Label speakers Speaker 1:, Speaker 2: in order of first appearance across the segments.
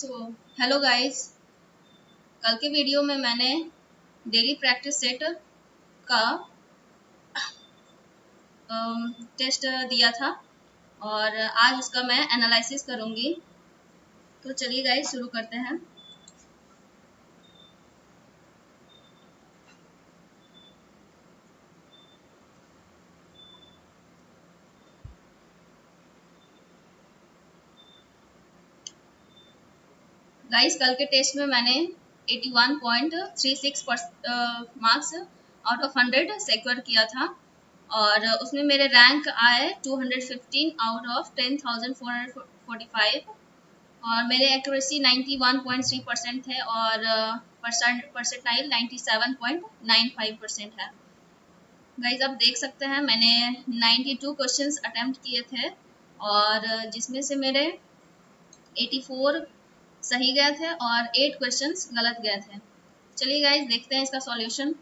Speaker 1: Hello guys. कल के video में मैंने डेली प्रैक्टिस सेट का टेस्ट दिया था और आज उसका मैं एनालिसिस करूंगी। तो चलिए गाइस शुरू करते हैं। गाइस कल के टेस्ट में मैंने 81.36 मार्क्स आउट ऑफ 100 सिक्योर किया था और उसमें मेरे रैंक आए 215 आउट ऑफ 10,445 और मेरे एक्यूरेसी 91.3% है और परसेंटाइल 97.95% है। गाइज आप देख सकते हैं मैंने 92 क्वेश्चंस अटेम्प्ट किए थे और जिसमें से मेरे 84 सही गए थे और 8 क्वेश्चंस गलत गए थे। चलिए गाइज देखते हैं इसका सॉल्यूशन।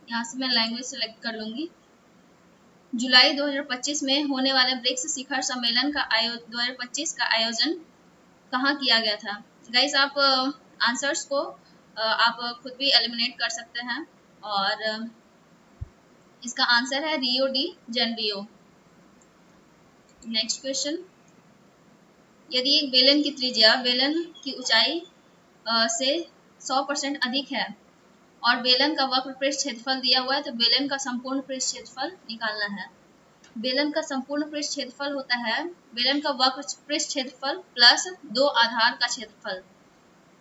Speaker 1: यहाँ से मैं लैंग्वेज सेलेक्ट कर लूंगी। जुलाई 2025 में होने वाले ब्रिक्स शिखर सम्मेलन का 2025 का आयोजन कहाँ किया गया था। गाइस आप आंसर्स को आप खुद भी एलिमिनेट कर सकते हैं और इसका आंसर है Rio de Janeiro. Next question, यदि एक बेलन की त्रिज्या बेलन की ऊंचाई से 100% अधिक है और बेलन का वक्र पृष्ठ क्षेत्रफल दिया हुआ है तो बेलन का संपूर्ण पृष्ठ क्षेत्रफल निकालना है। बेलन का संपूर्ण पृष्ठ क्षेत्रफल होता है बेलन का वक्र पृष्ठ क्षेत्रफल प्लस 2 आधार का क्षेत्रफल।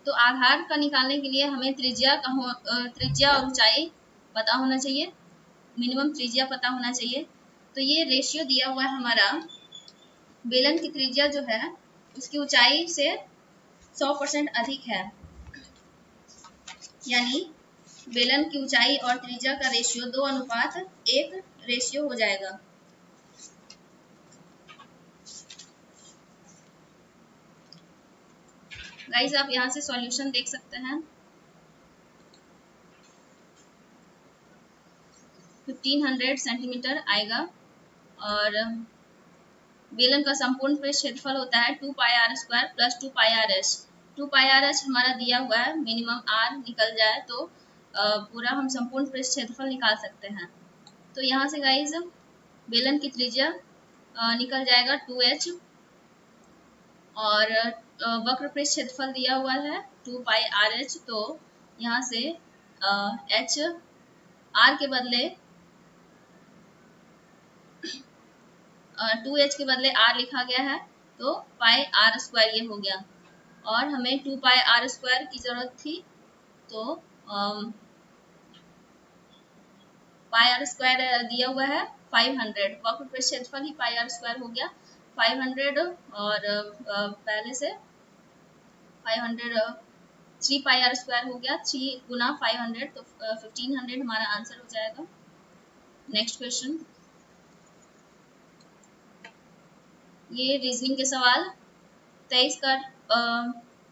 Speaker 1: तो आधार का निकालने के लिए हमें त्रिज्या और ऊंचाई पता होना चाहिए, मिनिमम त्रिज्या पता होना चाहिए। तो ये रेशियो दिया हुआ है हमारा, बेलन की त्रिज्या जो है उसकी ऊंचाई से 100% अधिक है, यानी बेलन की ऊंचाई और त्रिज्या का रेशियो 2:1 रेशियो हो जाएगा। गाइस आप यहाँ से सॉल्यूशन देख सकते हैं। 1500 सेंटीमीटर आएगा और बेलन का संपूर्ण पृष्ठ क्षेत्रफल होता है 2πr² प्लस 2πrs। 2πrs हमारा दिया हुआ है, मिनिमम r निकल जाए तो पूरा हम संपूर्ण पृष्ठ क्षेत्रफल निकाल सकते हैं। तो यहाँ से गाइज बेलन की त्रिज्या निकल जाएगा 2h और वक्र पृष्ठ क्षेत्रफल दिया हुआ है 2πrh। तो यहाँ से h r के बदले 2h के बदले r लिखा गया है तो πr² ये हो गया और हमें 2πr² की जरूरत थी तो πr² दिया हुआ है 500, वक्र पृष्ठ क्षेत्रफल ही πr² हो गया 500 और पहले से 500 3πr² हो गया, 3 गुना 500 तो 1500 हमारा आंसर हो जाएगा। नेक्स्ट क्वेश्चन, ये रीजनिंग के सवाल 23 का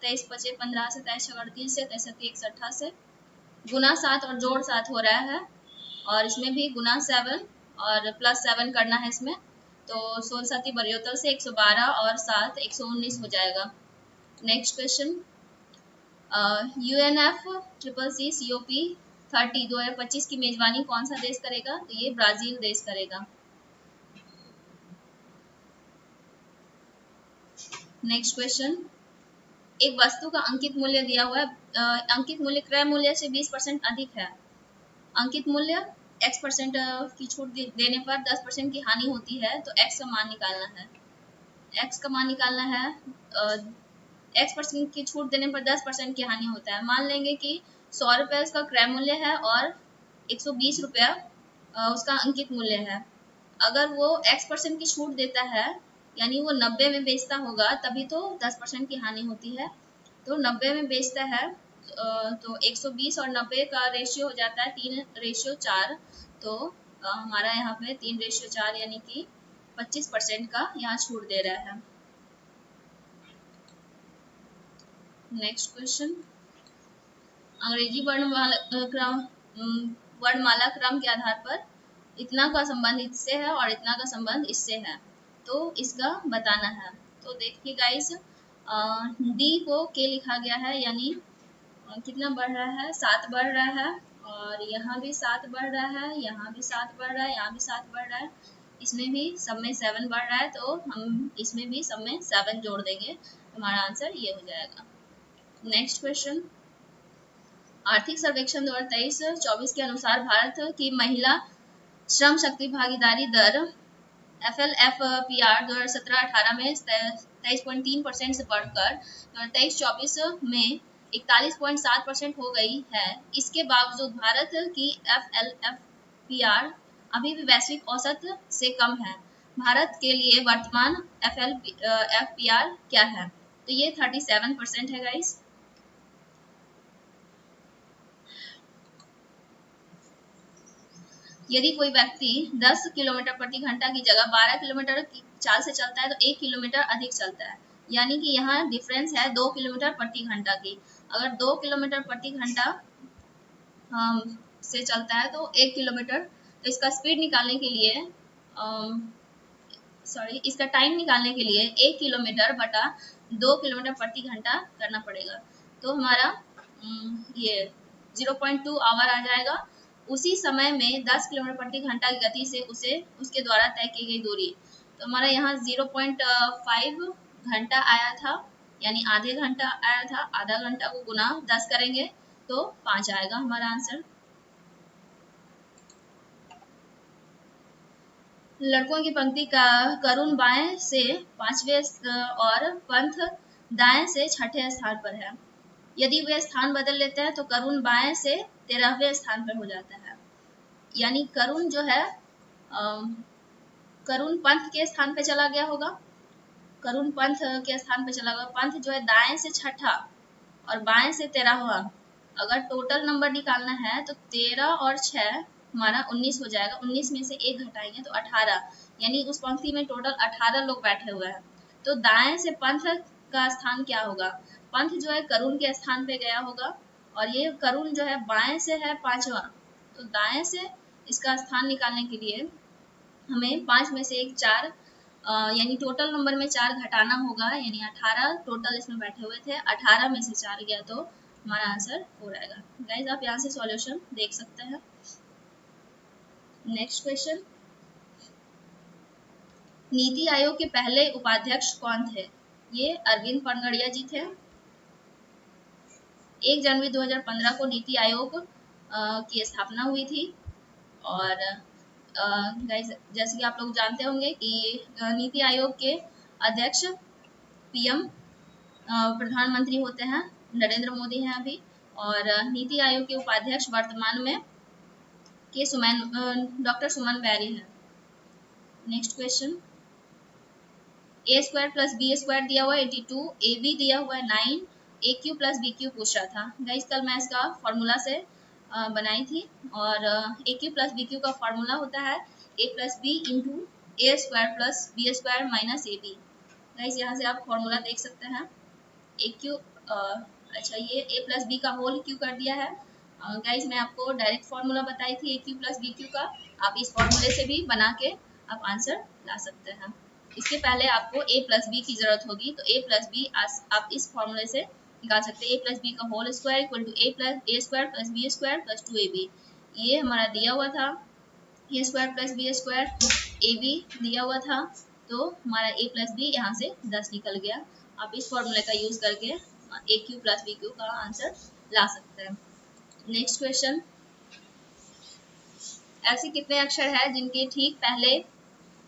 Speaker 1: 23 5 15 से 23 38 से 23 61 से गुना 7 और जोड़ 7 हो रहा है और इसमें भी गुना 7 और प्लस 7 करना है इसमें। तो 16 7 72 से 112 और 7 119 हो जाएगा। नेक्स्ट क्वेश्चन, UNFCCC COP 30 2025 की मेजबानी कौन सा देश करेगा? तो ये ब्राजील देश करेगा। नेक्स्ट क्वेश्चन, एक वस्तु का अंकित मूल्य दिया हुआ है, अंकित मूल्य क्रय मूल्य से 20% अधिक है। अंकित मूल्य x% की छूट देने पर 10% की हानि होती है तो x का मान निकालना है। x का मान निकालना है, x% की छूट देने पर 10% की हानि होता है। मान लेंगे कि 100 रुपये उसका क्रय मूल्य है और 120 रुपया उसका अंकित मूल्य है। अगर वो x% की छूट देता है यानी वो 90 में बेचता होगा तभी तो 10% की हानि होती है। तो 90 में बेचता है तो 120 और 90 का रेशियो हो जाता है 3:4। तो हमारा यहाँ पे 3:4 यानी कि 25% का यहाँ छूट दे रहा है। नेक्स्ट क्वेश्चन, अंग्रेजी वर्णमाला वर्णमाला क्रम के आधार पर इतना का संबंध इससे है और इतना का संबंध इससे है, तो इसका बताना है। तो देखिए गाइस, डी को के लिखा गया है, यानी कितना बढ़ रहा है, 7 बढ़ रहा है, और यहाँ भी 7 बढ़ रहा है, यहाँ भी 7 बढ़ रहा है, यहाँ भी 7 बढ़ रहा है, इसमें भी सब में 7 बढ़ रहा है, तो हम इसमें भी सब में 7 जोड़ देंगे, हमारा आंसर ये हो जाएगा। नेक्स्ट क्वेश्चन, आर्थिक सर्वेक्षण 2023-24 के अनुसार भारत की महिला श्रम शक्ति भागीदारी दर FLFPR 2017-18 में 23.3% से बढ़कर 2023-24 में 41.7% हो गई है। इसके बावजूद भारत की FLFPR अभी भी वैश्विक औसत से कम है। भारत के लिए वर्तमान FLFPR क्या है? तो ये 37% है गाइस। यदि कोई व्यक्ति 10 किलोमीटर प्रति घंटा की जगह 12 किलोमीटर की चाल से चलता है तो 1 किलोमीटर अधिक चलता है, यानी कि यहाँ डिफरेंस है 2 किलोमीटर प्रति घंटा की। अगर 2 किलोमीटर प्रति घंटा से चलता है तो 1 किलोमीटर, तो इसका स्पीड निकालने के लिए इसका टाइम निकालने के लिए 1 किलोमीटर बटा 2 किलोमीटर प्रति घंटा करना पड़ेगा, तो हमारा ये 0.2 आवर आ जाएगा। उसी समय में 10 किलोमीटर प्रति घंटा की गति से उसके द्वारा तय की गई दूरी, तो हमारा यहाँ 0.5 घंटा आया था, यानी आधे घंटा आया था। आधा घंटा को गुना 10 करेंगे तो 5 आएगा हमारा आंसर। लड़कों की पंक्ति का करुण बाएं से 5वें और पंथ दाएं से 6ठे स्थान पर है। यदि वे स्थान बदल लेते हैं तो करुण बाएं से 13वें स्थान पर हो जाता है, यानी करुण जो है करुण पंथ के स्थान पे चला गया होगा, करुण पंथ के स्थान पे चला गया। पंथ जो है दाएं से 6ठा और बाएं से 13वां। अगर टोटल नंबर निकालना है तो 13 और 6 हमारा 19 हो जाएगा। 19 में से 1 घटाएंगे तो 18, यानी उस पंक्ति में टोटल 18 लोग बैठे हुए हैं। तो दाएं से पंथ का स्थान क्या होगा? पंथ जो है करुण के स्थान पे गया होगा, और ये करुण जो है बाएं से है 5वां, तो दाएं से इसका स्थान निकालने के लिए हमें 5 में से 1 4, यानी टोटल नंबर में 4 घटाना होगा, यानी 18 टोटल इसमें बैठे हुए थे। 18 में से 4 गया तो हमारा आंसर 4 आएगा। गाइज आप यहाँ से सॉल्यूशन देख सकते हैं। नेक्स्ट क्वेश्चन, नीति आयोग के पहले उपाध्यक्ष कौन थे? ये अरविंद पनगड़िया जी थे। 1 जनवरी 2015 को नीति आयोग की स्थापना हुई थी, और गाइस जैसे कि आप लोग जानते होंगे कि नीति आयोग के अध्यक्ष PM प्रधानमंत्री होते हैं, नरेंद्र मोदी हैं अभी, और नीति आयोग के उपाध्यक्ष वर्तमान में डॉक्टर सुमन बैरी हैं। नेक्स्ट क्वेश्चन, A² + B² दिया हुआ है 82, AB दिया हुआ है 9, AQ + BQ पूछ रहा था। गाइस कल मैं इसका फॉर्मूला से बनाई थी, और AQ + BQ का फॉर्मूला होता है A + B × A² + B² - AB। Guys यहाँ से आप फॉर्मूला देख सकते हैं। AQ अच्छा, ये A + B का होल क्यू कर दिया है। गाइस मैं आपको डायरेक्ट फॉर्मूला बताई थी AQ + BQ का, आप इस फॉर्मूले से भी बना के आप आंसर ला सकते हैं। इसके पहले आपको A + B की जरूरत होगी, तो A + B आप इस फॉर्मूले से निकाल सकते हैं। A + B का whole square = A² + B² + 2AB। ये हमारा दिया हुआ था, A² + B² AB दिया हुआ था, तो हमारा A + B यहाँ से 10 निकल गया। आप इस फॉर्मूले का यूज करके AQ + BQ का आंसर ला सकते हैं। नेक्स्ट क्वेश्चन, ऐसे कितने अक्षर हैं जिनके ठीक पहले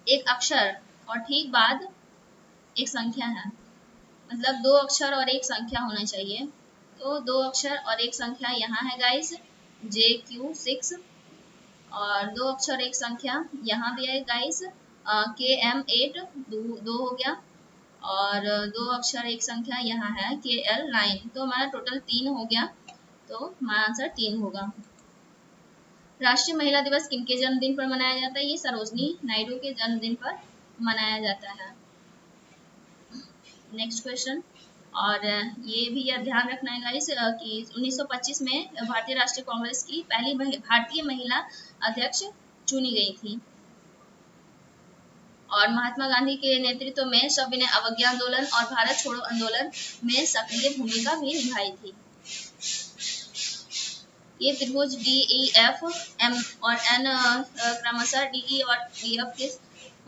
Speaker 1: एक अक्षर और ठीक बाद एक संख्या है? मतलब 2 अक्षर और एक संख्या होना चाहिए। तो 2 अक्षर और एक संख्या यहाँ है गाइस, JQ6, और 2 अक्षर एक संख्या यहाँ भी है गाइस, KM8 दो हो गया, और 2 अक्षर एक संख्या यहाँ है KL9। तो हमारा टोटल 3 हो गया, तो हमारा आंसर 3 होगा। राष्ट्रीय महिला दिवस किनके जन्मदिन पर मनाया जाता है? ये सरोजनी नायडू के जन्मदिन पर मनाया जाता है। नेक्स्ट क्वेश्चन, और ये भी यह ध्यान रखना है गाइस कि 1925 में भारतीय राष्ट्रीय कांग्रेस की पहली भारतीय महिला अध्यक्ष चुनी गई थी। और महात्मा गांधी के नेतृत्व में सविनय अवज्ञा आंदोलन और भारत छोड़ो आंदोलन में सक्रिय भूमिका भी निभाई थी। ये त्रिभुज डी ई एफ एम और एन क्रमशः डी ई और डी एफ के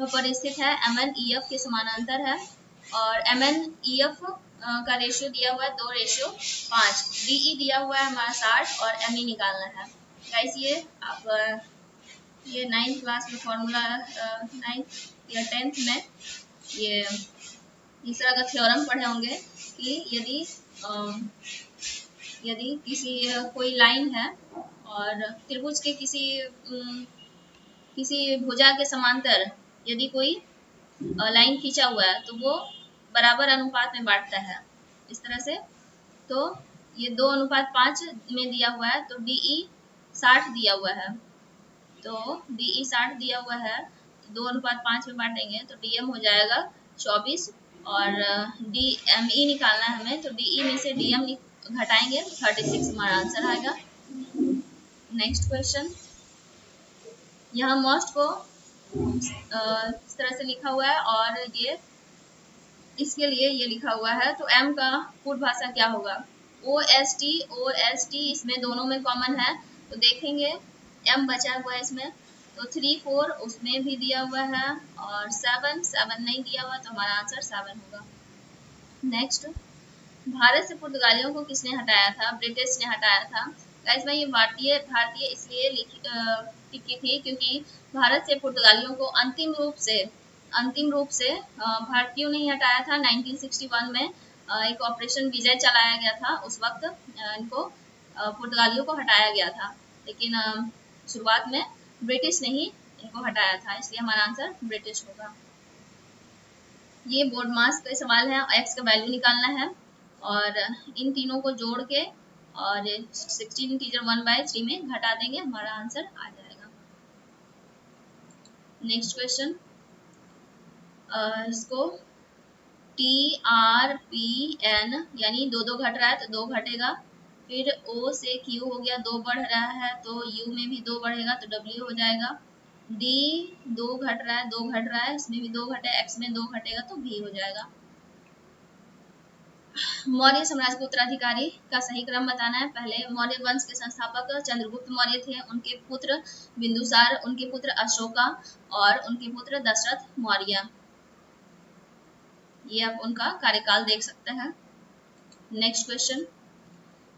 Speaker 1: पर स्थित है। एम एन ई एफ के समानांतर है और एम एन ई एफ का रेशियो दिया हुआ है 2:5। डी ई दिया हुआ है हमारा 60 और एम ई निकालना है। गाइस ये आप ये 9th क्लास में फॉर्मूला 9th या 10th में ये इस तरह का थ्योरम पढ़े होंगे कि यदि किसी कोई लाइन है और त्रिभुज के किसी भुजा के समांतर यदि कोई लाइन खींचा हुआ है तो वो बराबर अनुपात में बांटता है इस तरह से। तो ये 2:5 में दिया हुआ है तो DE 60 दिया हुआ है, तो DE 60 दिया हुआ है तो 2:5 में बांटेंगे तो DM हो जाएगा 24 और DME निकालना है हमें तो DE में से DM घटाएंगे 36 हमारा आंसर आएगा। नेक्स्ट क्वेश्चन, यहाँ मोस्ट को इस तरह से लिखा हुआ है और ये इसके लिए ये लिखा हुआ है तो M का पूर्ण भाषा क्या होगा। OST इसमें दोनों में कॉमन है तो देखेंगे M बचा हुआ है इसमें तो 3 4 उसमें भी दिया हुआ है और 7 नहीं दिया हुआ तो हमारा आंसर 7 होगा। नेक्स्ट, भारत से पुर्तगालियों को किसने हटाया था। ब्रिटिश ने हटाया था। गाइस मैं ये भारतीय इसलिए लिखी थी क्योंकि भारत से पुर्तगालियों को अंतिम रूप से भारतीयों ने ही हटाया था। 1961 में एक ऑपरेशन विजय चलाया गया था, उस वक्त इनको पुर्तगालियों को हटाया गया था, लेकिन शुरुआत में ब्रिटिश ने ही इनको हटाया था, इसलिए हमारा आंसर ब्रिटिश होगा। ये बोर्ड मास का सवाल है, एक्स का वैल्यू निकालना है और इन तीनों को जोड़ के और 16 इंटीजर 1/3 में घटा देंगे, हमारा आंसर आ जाएगा। नेक्स्ट क्वेश्चन, इसको TRPN यानी 2 घट रहा है तो 2 घटेगा, फिर O से Q हो गया 2 बढ़ रहा है तो U में भी 2 बढ़ेगा तो W हो जाएगा। D 2 घट रहा है इसमें भी 2 घटे, X में 2 घटेगा तो V हो जाएगा। मौर्य साम्राज्य के उत्तराधिकारी का सही क्रम बताना है। पहले मौर्य वंश के संस्थापक चंद्रगुप्त मौर्य थे, उनके पुत्र बिंदुसार, उनके पुत्र अशोका और उनके पुत्र दशरथ मौर्य। ये आप उनका कार्यकाल देख सकते हैं। नेक्स्ट क्वेश्चन,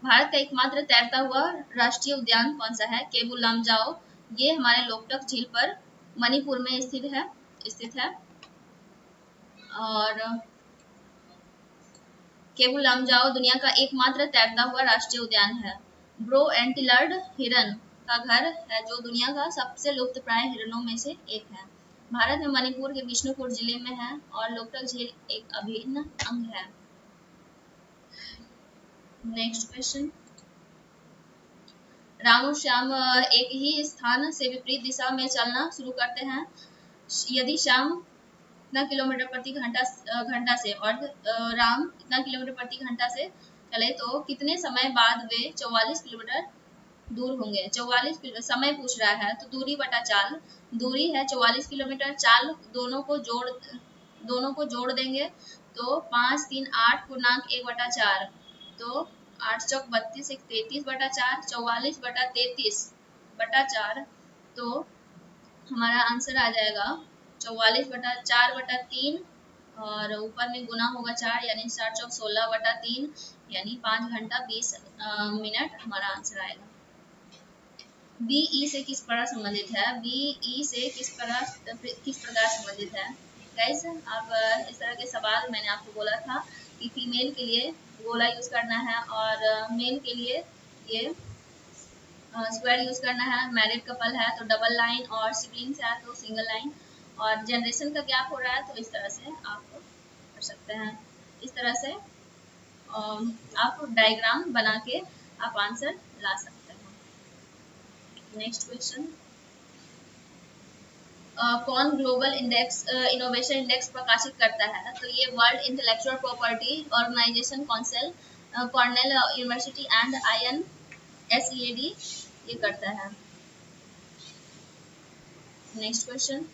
Speaker 1: भारत का एकमात्र तैरता हुआ राष्ट्रीय उद्यान कौन सा है। केबुल लामजाओ, ये हमारे लोकटक झील पर मणिपुर में स्थित है और केबुल लामजाओ दुनिया का एकमात्र तैरता हुआ राष्ट्रीय उद्यान है। ब्रो एंटीलर्ड हिरन का घर है जो दुनिया का सबसे लुप्तप्राय हिरणों में से एक है। भारत में मणिपुर के बिष्णुपुर जिले में है और लोकटक झील एक अभिन्न अंग है। नेक्स्ट क्वेश्चन, राम और श्याम एक ही स्थान से विपरीत दिशा में चलना शुरू करते हैं। यदि श्याम कितना किलोमीटर प्रति घंटा से और राम कितना किलोमीटर प्रति घंटा से चले तो कितने समय बाद वे 44 किलोमीटर दूर होंगे। 44 समय पूछ रहा है तो दूरी बटा चाल, दूरी है 44 किलोमीटर, चाल दोनों को जोड़ देंगे तो 5 3 8 पूर्णांक 1/4 तो 8 चौक 32 1 33/4 44 बटा 33 बटा 4 तो हमारा आंसर आ जाएगा 44/4/3 और ऊपर में गुना होगा 4 यानी 7 चौक 16/3 यानी 5 घंटा 20 मिनट हमारा आंसर आएगा। BE से किस प्रकार संबंधित है। BE से किस प्रकार संबंधित है। गाइस आप इस तरह के सवाल मैंने आपको बोला था कि फीमेल के लिए गोला यूज करना है और मेल के लिए ये स्क्वायर यूज करना है। मैरिड कपल है तो डबल लाइन और सिबलिंग्स है तो सिंगल लाइन और जनरेशन का गैप हो रहा है तो इस तरह से आप कर सकते हैं। इस तरह से आप डायग्राम बना के आप आंसर ला सकते हैं। नेक्स्ट क्वेश्चन, कौन ग्लोबल इंडेक्स इनोवेशन इंडेक्स प्रकाशित करता है? तो ये world intellectual property organisation council, Cornell University and INSEAD ये करता है। नेक्स्ट क्वेश्चन,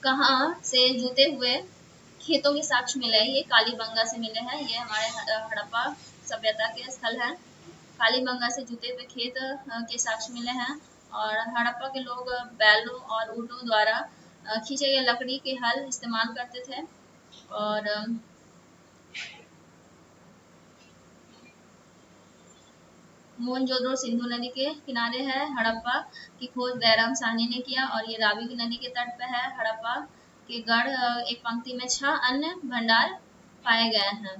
Speaker 1: कहाँ से जुते हुए खेतों के साक्ष्य मिले? ये कालीबंगा से मिले हैं। ये हमारे हड़प्पा सभ्यता के स्थल है। कालीबंगा से जुते हुए खेत के साक्ष्य मिले हैं। और हड़प्पा के लोग बैलों और ऊँटों द्वारा खींचे गए लकड़ी के हल इस्तेमाल करते थे। और मोहनजोदड़ो सिंधु नदी के किनारे है। हड़प्पा की खोज दयाराम साहनी ने किया और ये रावी नदी के तट पे है। हड़प्पा के गढ़ एक पंक्ति में 6 अन्य भंडार पाए गए हैं।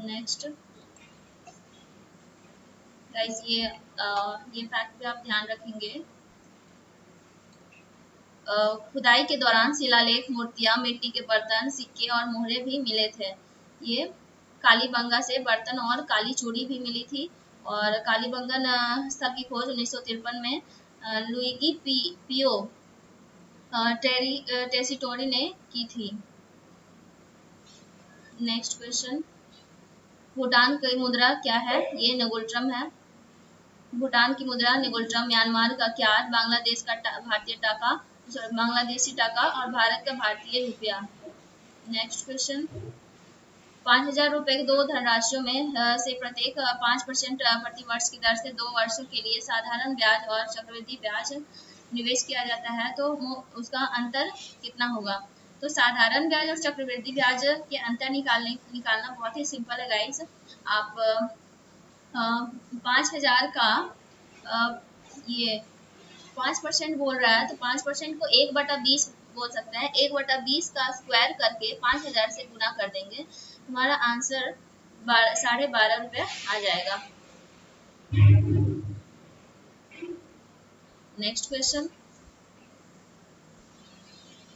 Speaker 1: नेक्स्ट गाइस, ये फैक्ट भी आप ध्यान रखेंगे। खुदाई के दौरान शिलालेख, मूर्तियां, मिट्टी के बर्तन, सिक्के और मोहरे भी मिले थे। ये कालीबंगा से बर्तन और काली चूड़ी भी मिली थी। और कालीबंगन स्थल की खोज 1953 में लुइगी पियो टेसिटोरी ने की थी। नेक्स्ट क्वेश्चन, भूटान की मुद्रा क्या है? ये नगुल्ट्रम है। भूटान की मुद्रा निगुल्ट्रम, म्यांमार का क्यात, बांग्लादेश का भारतीय टाका, बांग्लादेशी टाका और भारत का भारतीय रुपया। नेक्स्ट क्वेश्चन, 5,000 रुपए के 2 धनराशियों में से प्रत्येक 5% प्रति वर्ष की दर से 2 वर्षों के लिए साधारण ब्याज और चक्रवृद्धि ब्याज निवेश किया जाता है, तो उसका अंतर कितना होगा? तो साधारण ब्याज और चक्रवृद्धि ब्याज के अंतर निकालना बहुत ही सिंपल है गाइस। आप 5,000 का ये 5% बोल रहा है, तो 5% को 1/20 बोल सकते हैं। 1/20 का स्क्वायर करके 5,000 से गुना कर देंगे, हमारा आंसर 12.5 रुपये आ जाएगा। नेक्स्ट क्वेश्चन,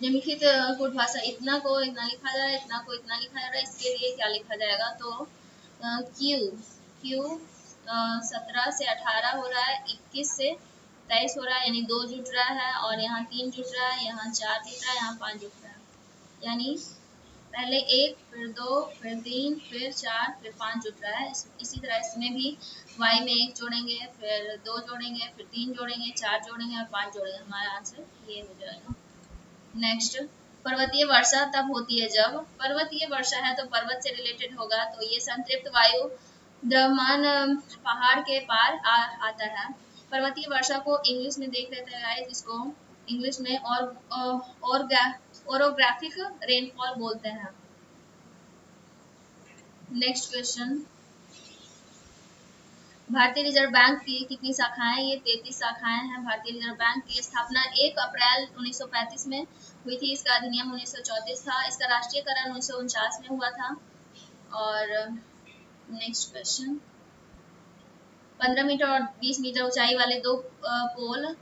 Speaker 1: निम्नलिखित कोड भाषा, इतना को इतना लिखा जा रहा है, इतना को इतना लिखा जा रहा है, इसके लिए क्या लिखा जाएगा? तो क्यू 17 से 18 हो रहा है, 21 से 23 हो रहा है, यानी 2 जुट रहा है, और यहाँ 3 जुट रहा है, यहाँ 4 जुट रहा है, यहाँ 5 जुट रहा है। यानी पहले 1, फिर 2, फिर 3, फिर 4, फिर 5 जुट रहा है। इसी तरह इसमें भी y में 1 जोड़ेंगे, फिर 2 जोड़ेंगे, फिर 3 जोड़ेंगे, 4 जोड़ेंगे और 5 जोड़ेंगे, हमारा आंसर ये हो जाएगा। नेक्स्ट, पर्वतीय वर्षा तब होती है जब, पर्वतीय वर्षा है तो पर्वत से रिलेटेड होगा, तो ये संतृप्त वायु द्रव्यमान पहाड़ के पार आता है। पर्वतीय वर्षा को इंग्लिश में देख लेते हैं, जिसको इंग्लिश में ओरोग्राफिक रेनफॉल बोलते हैं। नेक्स्ट क्वेश्चन, भारतीय रिजर्व बैंक की कितनी शाखाएं? ये 33 शाखाएं हैं। भारतीय रिजर्व बैंक की स्थापना 1 अप्रैल 1935 में हुई थी। इसका अधिनियम 1934 था। इसका राष्ट्रीयकरण 1949 में हुआ था। और नेक्स्ट क्वेश्चन, 15 मीटर और 20 मीटर ऊंचाई वाले 2 पोल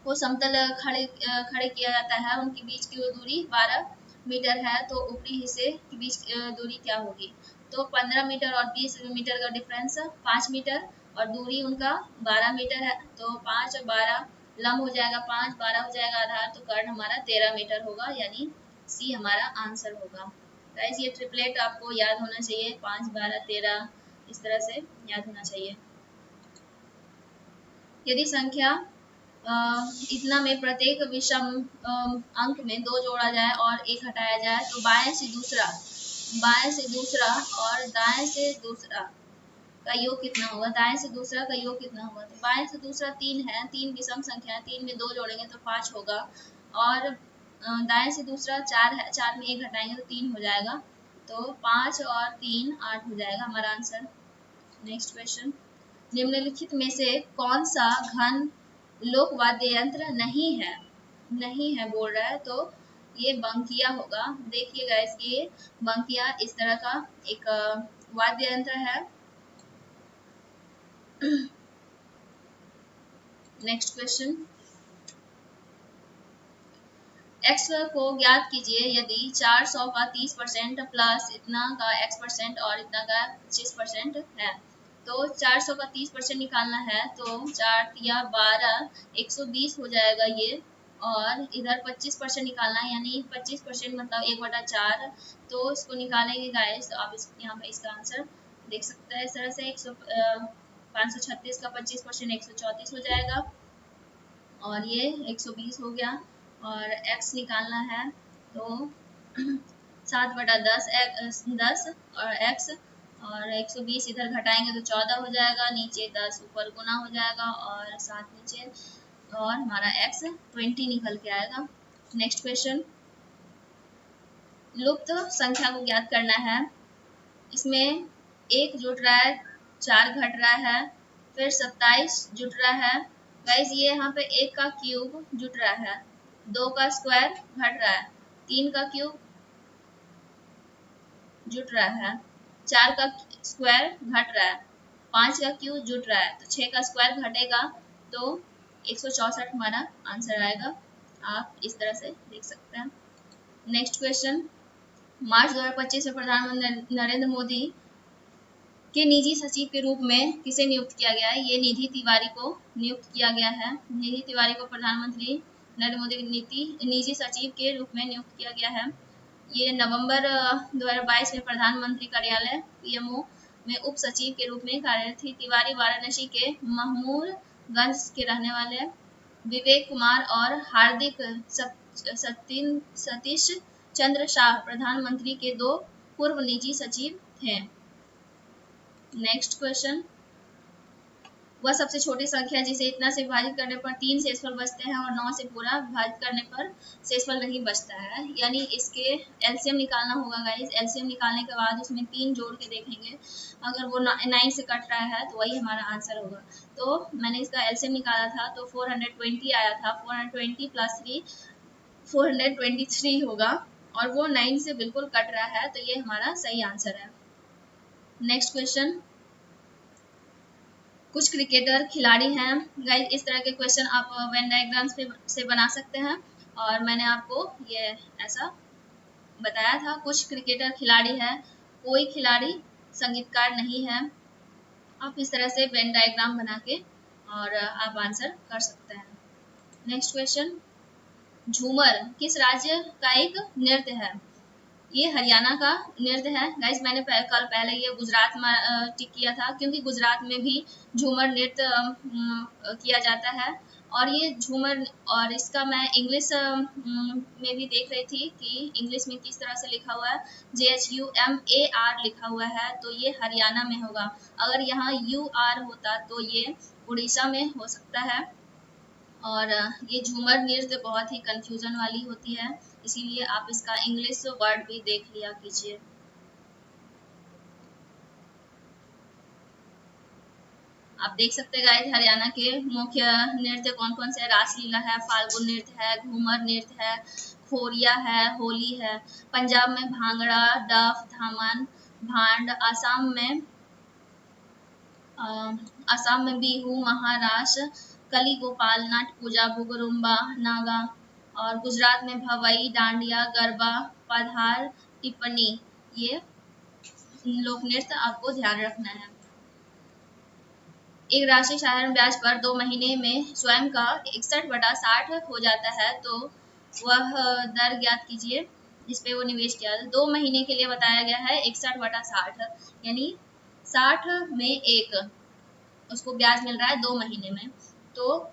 Speaker 1: को समतल खड़े किया जाता है। उनके बीच की दूरी 12 मीटर है, तो ऊपरी हिस्से के बीच दूरी क्या होगी? तो 15 मीटर और 20 मीटर का डिफरेंस 5 मीटर, और दूरी उनका 12 मीटर है, तो 5 और 12 लंब हो जाएगा, 5 12 हो जाएगा आधार, तो कर्ण हमारा 13 मीटर होगा, यानी सी हमारा आंसर होगा। गाइस, ये ट्रिपलेट आपको याद होना चाहिए, 5 12 13 इस तरह से याद होना चाहिए। यदि संख्या इतना में प्रत्येक विषम अंक में 2 जोड़ा जाए और 1 हटाया जाए, तो बाएं से दूसरा और दाएं से दूसरा का योग कितना होगा? दाएं से दूसरा का योग कितना होगा? तो बाएं से दूसरा 3 है, 3 विषम संख्या है, 3 में 2 जोड़ेंगे तो 5 होगा, और दाएं से दूसरा 4 है, 4 में 1 हटाएंगे तो 3 हो जाएगा, तो 5 और 3 8 हो जाएगा हमारा आंसर। नेक्स्ट क्वेश्चन, निम्नलिखित में से कौन सा घन लोक वाद्य यंत्र नहीं है बोल रहा है, तो ये बंकिया होगा। देखिएगा, इसकी बंकिया इस तरह का एक वाद्य यंत्र है। नेक्स्ट क्वेश्चन, x को ज्ञात कीजिए यदि 400 का 30% प्लस इतना का x% और इतना का 25% है। तो 400 का 30% निकालना है, तो 4 या 12 120 हो जाएगा ये, और इधर 25% निकालना है, यानी 25% मतलब 1/4, तो इसको निकालेंगे गाइस तो आप यहाँ पे इसका आंसर देख सकते हैं इस तरह से 536 का 25% 134 हो जाएगा, और ये 120 हो गया। और x निकालना है तो 7/10 10 और x, और 120 इधर घटाएंगे तो 14 हो जाएगा, नीचे 10 ऊपर गुना हो जाएगा और 7 नीचे, और हमारा x 20 निकल के आएगा। नेक्स्ट क्वेश्चन, लुप्त संख्या को ज्ञात करना है। इसमें 1 जुट रहा है, 4 घट रहा है, फिर 27 जुट रहा है। गाइस ये यहाँ पे 1 का क्यूब जुट रहा है, 2 का स्क्वायर घट रहा है, 3 का क्यूब जुट रहा है, 4 का स्क्वायर घट रहा है, 5 का क्यूब जुट रहा है, तो 6 का स्क्वायर घटेगा, तो 164 हमारा आंसर आएगा। आप इस तरह से देख सकते हैं। नेक्स्ट क्वेश्चन, मार्च 2025 में प्रधानमंत्री नरेंद्र मोदी के निजी सचिव के रूप में किसे नियुक्त किया गया है? ये निधि तिवारी को नियुक्त किया गया है। निधि तिवारी को प्रधानमंत्री नरेंद्र मोदी के निजी सचिव के रूप में नियुक्त किया गया है। ये नवंबर 2022 में प्रधानमंत्री कार्यालय पीएमओ में उप सचिव के रूप में कार्यरत थी। तिवारी वाराणसी के महमूदगंज के रहने वाले विवेक कुमार और हार्दिक सतीश चंद्र शाह प्रधानमंत्री के 2 पूर्व निजी सचिव थे। नेक्स्ट क्वेश्चन, वह सबसे छोटी संख्या जिसे इतना से विभाजित करने पर 3 शेषफल बचते हैं और 9 से पूरा विभाजित करने पर शेषफल नहीं बचता है, यानी इसके एलसीएम निकालना होगा गाइस। एलसीएम निकालने के बाद उसमें 3 जोड़ के देखेंगे, अगर वो 9 से कट रहा है तो वही हमारा आंसर होगा। तो मैंने इसका एलसीएम निकाला था तो 420 आया था, 420 + 3 423 होगा, और वो 9 से बिल्कुल कट रहा है, तो ये हमारा सही आंसर है। नेक्स्ट क्वेश्चन, कुछ क्रिकेटर खिलाड़ी हैं गाइस, इस तरह के क्वेश्चन आप वेन डायग्राम्स से बना सकते हैं, और मैंने आपको ये ऐसा बताया था। कुछ क्रिकेटर खिलाड़ी है, कोई खिलाड़ी संगीतकार नहीं है। आप इस तरह से वेन डायग्राम बना के और आप आंसर कर सकते हैं। नेक्स्ट क्वेश्चन, झूमर किस राज्य का एक नृत्य है? ये हरियाणा का नृत्य है गाइस। मैंने कल पहले ये गुजरात में टिक किया था, क्योंकि गुजरात में भी झूमर नृत्य किया जाता है, और ये झूमर, और इसका मैं इंग्लिश में भी देख रही थी कि इंग्लिश में किस तरह से लिखा हुआ है, JHUMAR लिखा हुआ है, तो ये हरियाणा में होगा। अगर यहाँ UR होता तो ये उड़ीसा में हो सकता है। और ये झूमर नृत्य बहुत ही कंफ्यूजन वाली होती है, इसीलिए आप इसका इंग्लिश वर्ड भी देख लिया कीजिए। आप देख सकते हैं गाइस, हरियाणा के मुख्य नृत्य कौन कौन से? रासलीला है, फाल्गुन नृत्य है, घूमर नृत्य है, खोरिया है, होली है। पंजाब में भांगड़ा, डफ, धामन, भांड। असम में बिहू, महाराष्ट्र कली गोपाल, नाट पूजा, बुगरुम्बा, नागा, और गुजरात में भवई, डांडिया, गरबा, पधार, टिप्पणी। ये लोक नृत्य आपको ध्यान रखना है। एक राशि साधारण ब्याज पर 2 महीने में स्वयं का 61/60 हो जाता है, तो वह दर ज्ञात कीजिए जिसपे वो निवेश किया। 2 महीने के लिए बताया गया है 61/60, यानी 60 में 1 उसको ब्याज मिल रहा है 2 महीने में, तो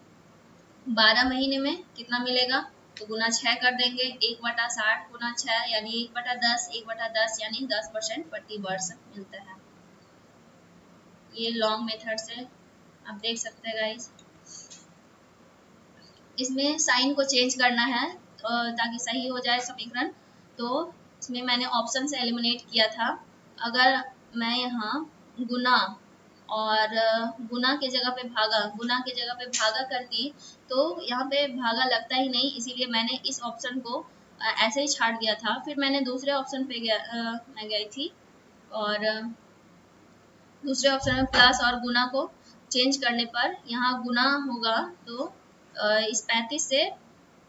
Speaker 1: 12 महीने में कितना मिलेगा? तो गुना 6 कर देंगे, 1/60 गुना 6 यानी 1/10, 1/10 यानी 10% प्रति वर्ष मिलता है। ये लॉन्ग मेथड से आप देख सकते हैं गाइस। इसमें साइन को चेंज करना है ताकि सही हो जाए समीकरण, तो इसमें मैंने ऑप्शन से एलिमिनेट किया था। अगर मैं यहाँ गुना और गुना के जगह पे भागा करती तो यहाँ पे भागा लगता ही नहीं, इसीलिए मैंने इस ऑप्शन को ऐसे ही छाड़ दिया था। फिर मैंने दूसरे ऑप्शन पे मैं गई थी, और दूसरे ऑप्शन में प्लस और गुना को चेंज करने पर यहाँ गुना होगा, तो इस 35 से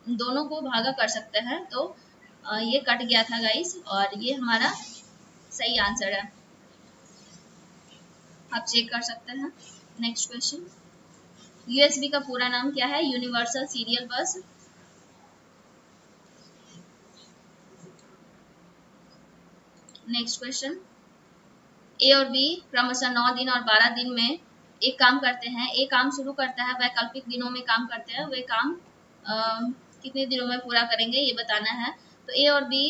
Speaker 1: दोनों को भागा कर सकते हैं, तो ये कट गया था गाइस, और ये हमारा सही आंसर है। आप चेक कर सकते हैं। नेक्स्ट क्वेश्चन, USB का पूरा नाम क्या है? Universal serial bus. Next question, A और बी क्रमशः 9 दिन और 12 दिन में एक काम करते हैं। ए काम शुरू करता है, वैकल्पिक दिनों में काम करते हैं, वे काम कितने दिनों में पूरा करेंगे ये बताना है। तो ए और बी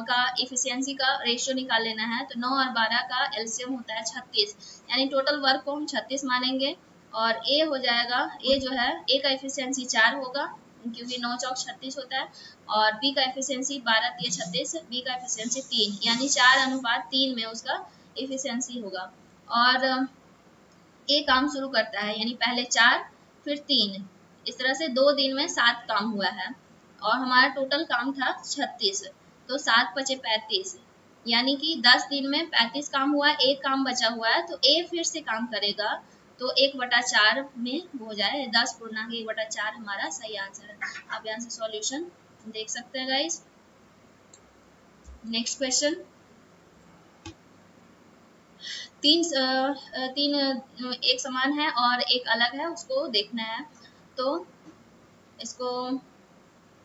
Speaker 1: का इफिशियंसी का रेशियो निकाल लेना है। तो 9 और 12 का एलसीएम होता है 36, यानी टोटल वर्क को हम 36 मानेंगे। और ए हो जाएगा, ए जो है ए का इफिशियंसी 4 होगा क्योंकि 9 चौक 36 होता है, और बी का एफिशिएंसी 12 3 36, बी का एफिशिएंसी 3, यानी 4:3 में उसका एफिशिएंसी होगा। और ए काम शुरू करता है, यानी पहले 4 फिर 3, इस तरह से 2 दिन में 7 काम हुआ है और हमारा टोटल काम था 36। तो 7 × 5 = 35, यानी कि 10 दिन में 35 काम हुआ, एक काम बचा हुआ है। तो ए फिर से काम करेगा, तो 1/4 में हो जाए 10 × 1/4 हमारा सही आंसर है। आप यहाँ से सॉल्यूशन देख सकते हैं गाइस। नेक्स्ट क्वेश्चन, तीन एक समान है और एक अलग है, उसको देखना है। तो इसको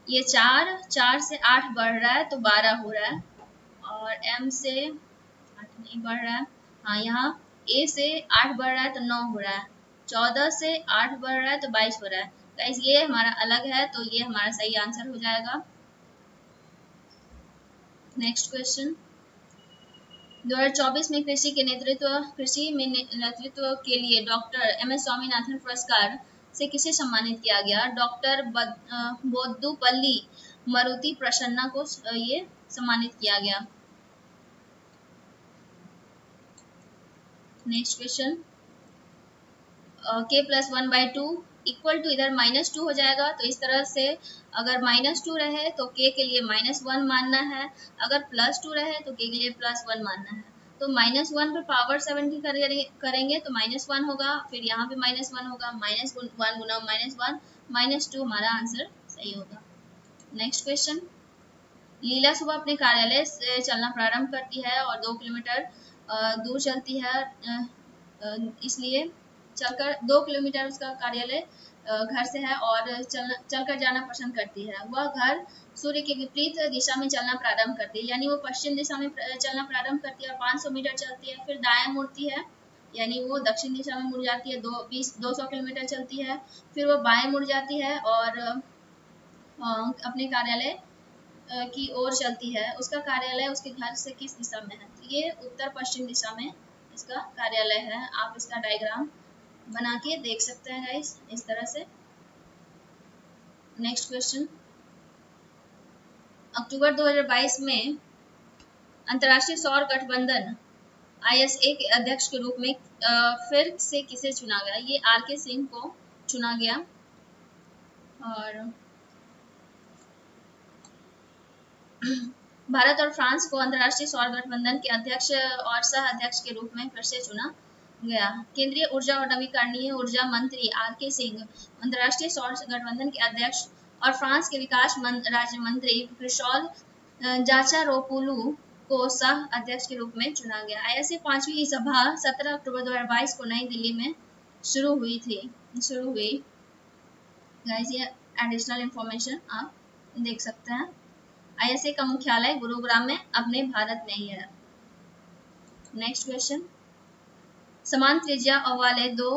Speaker 1: ये 4 से 8 बढ़ रहा है तो 12 हो रहा है, और m से 8 नहीं बढ़ रहा है, हाँ यहाँ a से 8 बढ़ रहा है तो 9 हो रहा है, 14 से 8 बढ़ रहा है तो 22 हो रहा है। गाइस ये हमारा अलग है, तो ये हमारा सही आंसर हो जाएगा। नेक्स्ट क्वेश्चन, 2024 में कृषि में नेतृत्व के लिए डॉक्टर MS स्वामीनाथन पुरस्कार से किसे सम्मानित किया गया? डॉक्टर बोद्दुपल्ली मरुति प्रसन्ना को ये सम्मानित किया गया। Next question, k+1/2 equal to इधर -2 हो जाएगा, तो इस तरह से अगर -2 रहे तो k के लिए -1 मानना है, अगर +2 रहे तो k के लिए +1 मानना है। तो -1 पर पावर 7 की करेंगे तो -1 होगा, फिर यहाँ पे -1 होगा, -1 गुना -1 -2 हमारा आंसर सही होगा। नेक्स्ट क्वेश्चन, लीला सुबह अपने कार्यालय से चलना प्रारंभ करती है और 2 किलोमीटर दूर चलती है, इसलिए चलकर 2 किलोमीटर उसका कार्यालय घर से है और चलकर जाना पसंद करती है। वह घर सूर्य के विपरीत दिशा में चलना प्रारंभ करती है, यानी वो पश्चिम दिशा में चलना प्रारंभ करती है और 500 मीटर चलती है, फिर दाएं मुड़ती है, यानी वो दक्षिण दिशा में मुड़ जाती है, 200 किलोमीटर चलती है, फिर वो बाएं मुड़ जाती है और अपने कार्यालय की ओर चलती है। उसका कार्यालय उसके घर से किस दिशा में है? तो ये उत्तर पश्चिम दिशा में इसका कार्यालय है। आप इसका डायग्राम बना के देख सकते हैं गाइस, इस तरह से। नेक्स्ट क्वेश्चन, अक्टूबर 2022 में अंतर्राष्ट्रीय सौर गठबंधन ISA के अध्यक्ष के रूप में फिर से किसे चुना गया? ये RK सिंह को चुना गया। और भारत और फ्रांस को अंतर्राष्ट्रीय सौर गठबंधन के अध्यक्ष और सह अध्यक्ष के रूप में फिर से चुना गया। केंद्रीय ऊर्जा और नवीकरणीय ऊर्जा मंत्री RK सिंह अंतर्राष्ट्रीय सौर गठबंधन के अध्यक्ष और फ्रांस के विकास राज्य मंत्री क्रिस्टोल जाचारोपोलू को सह अध्यक्ष के रूप में चुना गया। ISA 5वीं सभा 17 अक्टूबर 2022 को नई दिल्ली में शुरू हुई। गाइस ये एडिशनल इंफॉर्मेशन आप देख सकते हैं। ISA का मुख्यालय गुरुग्राम में अपने भारत में ही है। नेक्स्ट क्वेश्चन, समान त्रिज्या वाले दो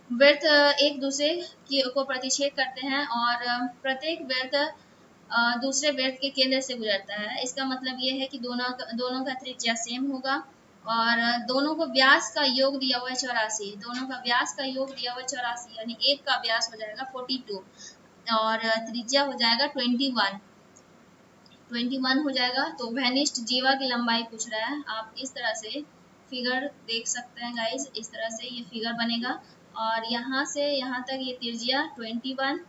Speaker 1: वृत्त एक दूसरे को प्रतिच्छेद करते हैं और प्रत्येक वृत्त दूसरे वृत्त के केंद्र से गुजरता है। इसका मतलब ये है कि दोनों का त्रिज्या सेम होगा और दोनों को व्यास का योग दिया हुआ है 84, दोनों का व्यास का योग दिया हुआ है 84, यानी एक का व्यास हो जाएगा 42 और त्रिज्या हो जाएगा 21 हो जाएगा। तो वेनिस्ड जीवा की लंबाई पूछ रहा है। आप इस तरह से फिगर देख सकते हैं गाइस, इस तरह से ये फिगर बनेगा और यहाँ से यहाँ तक ये त्रिज्या 21,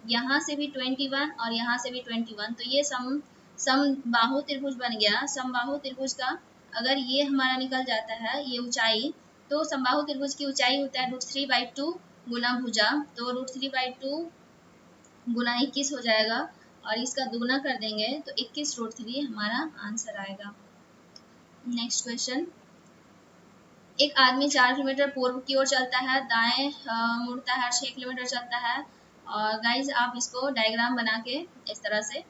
Speaker 1: यहाँ से भी 21 और यहाँ से भी 21, तो ये समबाहु त्रिभुज बन गया। समबाहु त्रिभुज का अगर ये हमारा निकल जाता है ये ऊंचाई, तो समबाहु त्रिभुज की ऊंचाई होता है √3/2 गुना भुजा, तो √3/2 गुना 21 हो जाएगा और इसका दुगुना कर देंगे तो 21√3 हमारा आंसर आएगा। नेक्स्ट क्वेश्चन, एक आदमी 4 किलोमीटर पूर्व की ओर चलता है, दाएं मुड़ता है, 6 किलोमीटर चलता है। और गाइज आप इसको डायग्राम बना के इस तरह से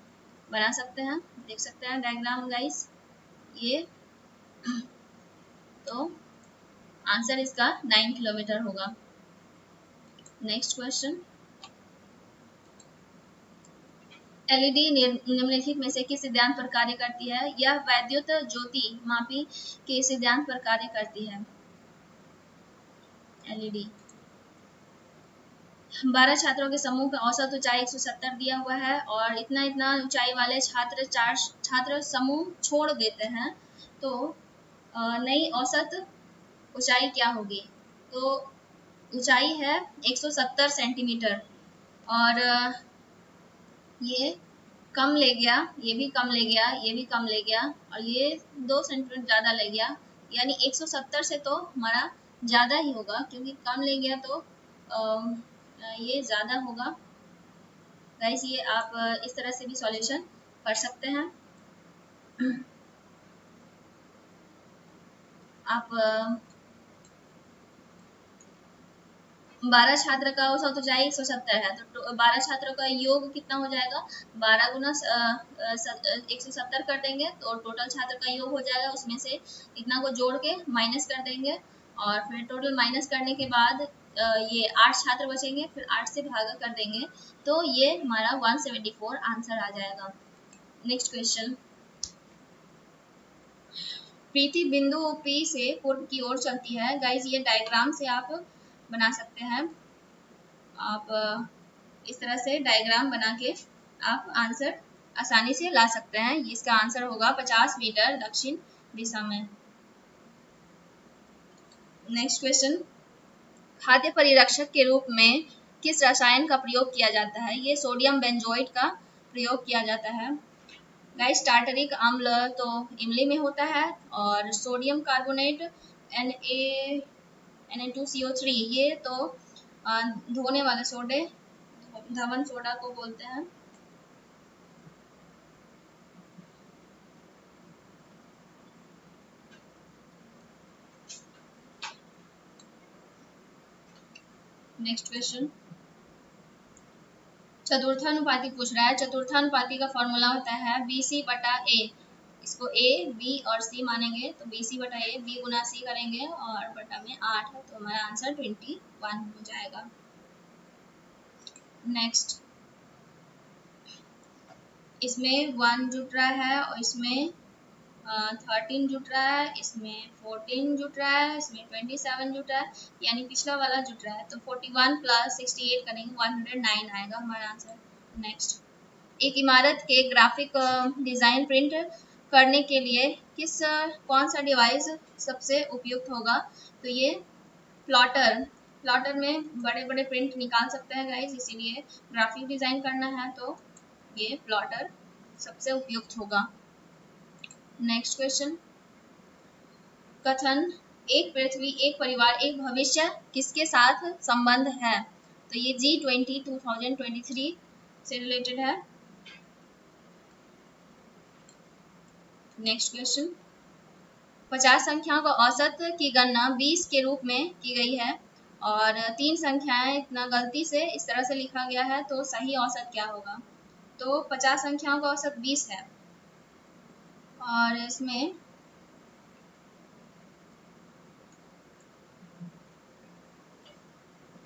Speaker 1: बना सकते हैं, देख सकते हैं डायग्राम गाइज। ये तो आंसर इसका 9 किलोमीटर होगा। नेक्स्ट क्वेश्चन, एलईडी निम्नलिखित में से किस सिद्धांत पर कार्य करती है? यह वैद्युत ज्योति मापी के सिद्धांत पर कार्य करती है। एलईडी 12 छात्रों के समूह का औसत ऊंचाई 170 दिया हुआ है और इतना इतना ऊंचाई वाले छात्र समूह छोड़ देते हैं, तो नई औसत ऊंचाई क्या होगी? तो ऊंचाई है 170 सेंटीमीटर और ये कम ले गया, ये भी कम ले गया, ये भी कम ले गया और ये 2 सेंटीमीटर ज़्यादा ले गया, यानी 170 से तो हमारा ज़्यादा ही होगा, क्योंकि कम ले गया तो ये ज़्यादा होगा। गाइस ये आप इस तरह से भी सॉल्यूशन कर सकते हैं। आप 12 छात्र का औसत ऊंचाई 170 है, तो 12 छात्रों का योग कितना हो जाएगा? 12 गुना 170 कर देंगे तो टोटल छात्र का योग हो जाएगा, उसमें से इतना को जोड़ के माइनस कर देंगे और फिर टोटल माइनस करने के बाद ये 8 छात्र बचेंगे, फिर 8 से भागा कर देंगे, तो ये हमारा 174 आंसर आ जाएगा। नेक्स्ट क्वेश्चन, प्रीति बिंदु P से पूर्व की ओर चलती है। गाइज ये डायग्राम से आप बना सकते हैं, आप इस तरह से डायग्राम बना के आप आंसर आसानी से ला सकते हैं। इसका आंसर होगा 50 मीटर दक्षिण दिशा में। नेक्स्ट क्वेश्चन, खाद्य परिरक्षक के रूप में किस रसायन का प्रयोग किया जाता है? ये सोडियम बेंजोएट का प्रयोग किया जाता है। गाइस टार्टरिक अम्ल तो इमली में होता है और सोडियम कार्बोनेट Na2CO3 ये तो धोने वाले सोडे, धवन सोडा को बोलते हैं। नेक्स्ट क्वेश्चन, चतुर्थानुपाती पूछ रहा है। चतुर्थानुपाती का फॉर्मूला होता है BC/A। इसको A, B और C मानेंगे तो BC/A, B गुना C करेंगे और बटा में 8 है, तो हमारा आंसर 21 हो जाएगा। नेक्स्ट, इसमें 1 जुट रहा है और इसमें 13 जुट रहा है, इसमें 14 जुट रहा है, इसमें 27 जुट रहा है, यानी पिछला वाला जुट रहा है, तो 41 + 68 करेंगे 109 आएगा हमारा आंसर। नेक्स्ट, एक इमारत के ग्राफिक डिज़ाइन प्रिंट करने के लिए कौन सा डिवाइस सबसे उपयुक्त होगा? तो ये प्लॉटर में बड़े बड़े प्रिंट निकाल सकते हैं गाइज, इसीलिए ग्राफिक डिज़ाइन करना है तो ये प्लॉटर सबसे उपयुक्त होगा। नेक्स्ट क्वेश्चन, कथन एक पृथ्वी एक परिवार एक भविष्य किसके साथ संबंध है? तो ये G20 2023 से रिलेटेड है। नेक्स्ट क्वेश्चन, 50 संख्याओं का औसत की गणना 20 के रूप में की गई है और 3 संख्याएं इतना गलती से इस तरह से लिखा गया है, तो सही औसत क्या होगा? तो 50 संख्याओं का औसत 20 है और इसमें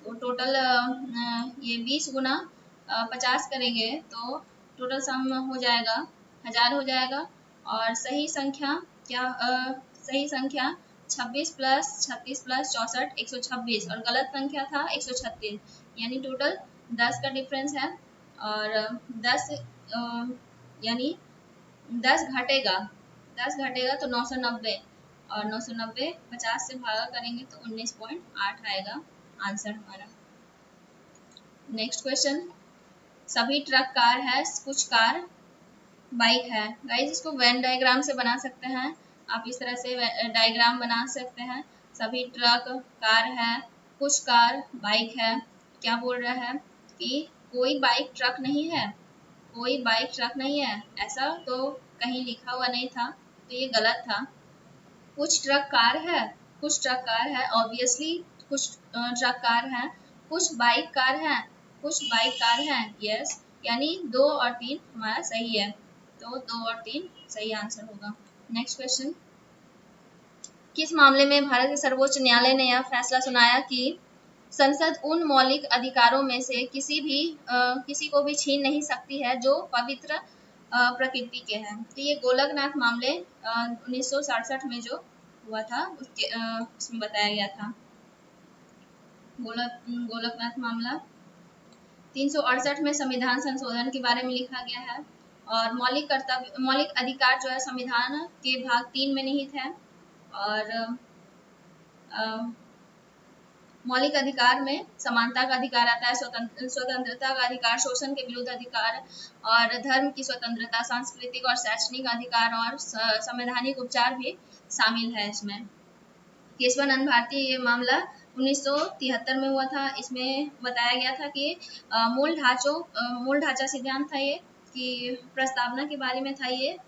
Speaker 1: तो टोटल ये 20 गुना 50 करेंगे तो टोटल सम हो जाएगा 1000 हो जाएगा और सही संख्या क्या? सही संख्या 26 + 36 + 64 126 और गलत संख्या था 136, यानी टोटल 10 का डिफरेंस है और 10 यानी 10 घटेगा, 10 घटेगा तो 990 और 990 50 से भागा करेंगे तो 19.8 आएगा आंसर हमारा। नेक्स्ट क्वेश्चन, सभी ट्रक कार है, कुछ कार बाइक है। गाइस इसको वेन डायग्राम से बना सकते हैं, आप इस तरह से डायग्राम बना सकते हैं। सभी ट्रक कार है, कुछ कार बाइक है। क्या बोल रहा है कि कोई बाइक ट्रक नहीं है, कोई बाइक ट्रक नहीं है, ऐसा तो कहीं लिखा हुआ नहीं था, तो ये गलत था। कुछ ट्रक कार है, कुछ ट्रक कार है, ऑब्वियसली कुछ ट्रक कार है, कुछ बाइक कार है, कुछ बाइक कार है, यस, यानी 2 और 3 हमारा सही है, तो 2 और 3 सही आंसर होगा। नेक्स्ट क्वेश्चन, किस मामले में भारत के सर्वोच्च न्यायालय ने यह फैसला सुनाया कि संसद उन मौलिक अधिकारों में से किसी को भी छीन नहीं सकती है जो पवित्र प्रकृति के हैं। तो ये गोलकनाथ मामले 1967 में जो हुआ था उसमें बताया गया था। गोलकनाथ मामला 368 में संविधान संशोधन के बारे में लिखा गया है और मौलिक अधिकार जो है संविधान के भाग 3 में निहित है और मौलिक अधिकार में समानता का अधिकार आता है, स्वतंत्रता का अधिकार, शोषण के विरुद्ध अधिकार और धर्म की स्वतंत्रता, सांस्कृतिक और शैक्षणिक अधिकार और संवैधानिक उपचार भी शामिल है इसमें। केशवानंद भारती ये मामला 1973 में हुआ था। इसमें बताया गया था कि मूल ढांचा सिद्धांत था ये कि प्रस्तावना के बारे में था ये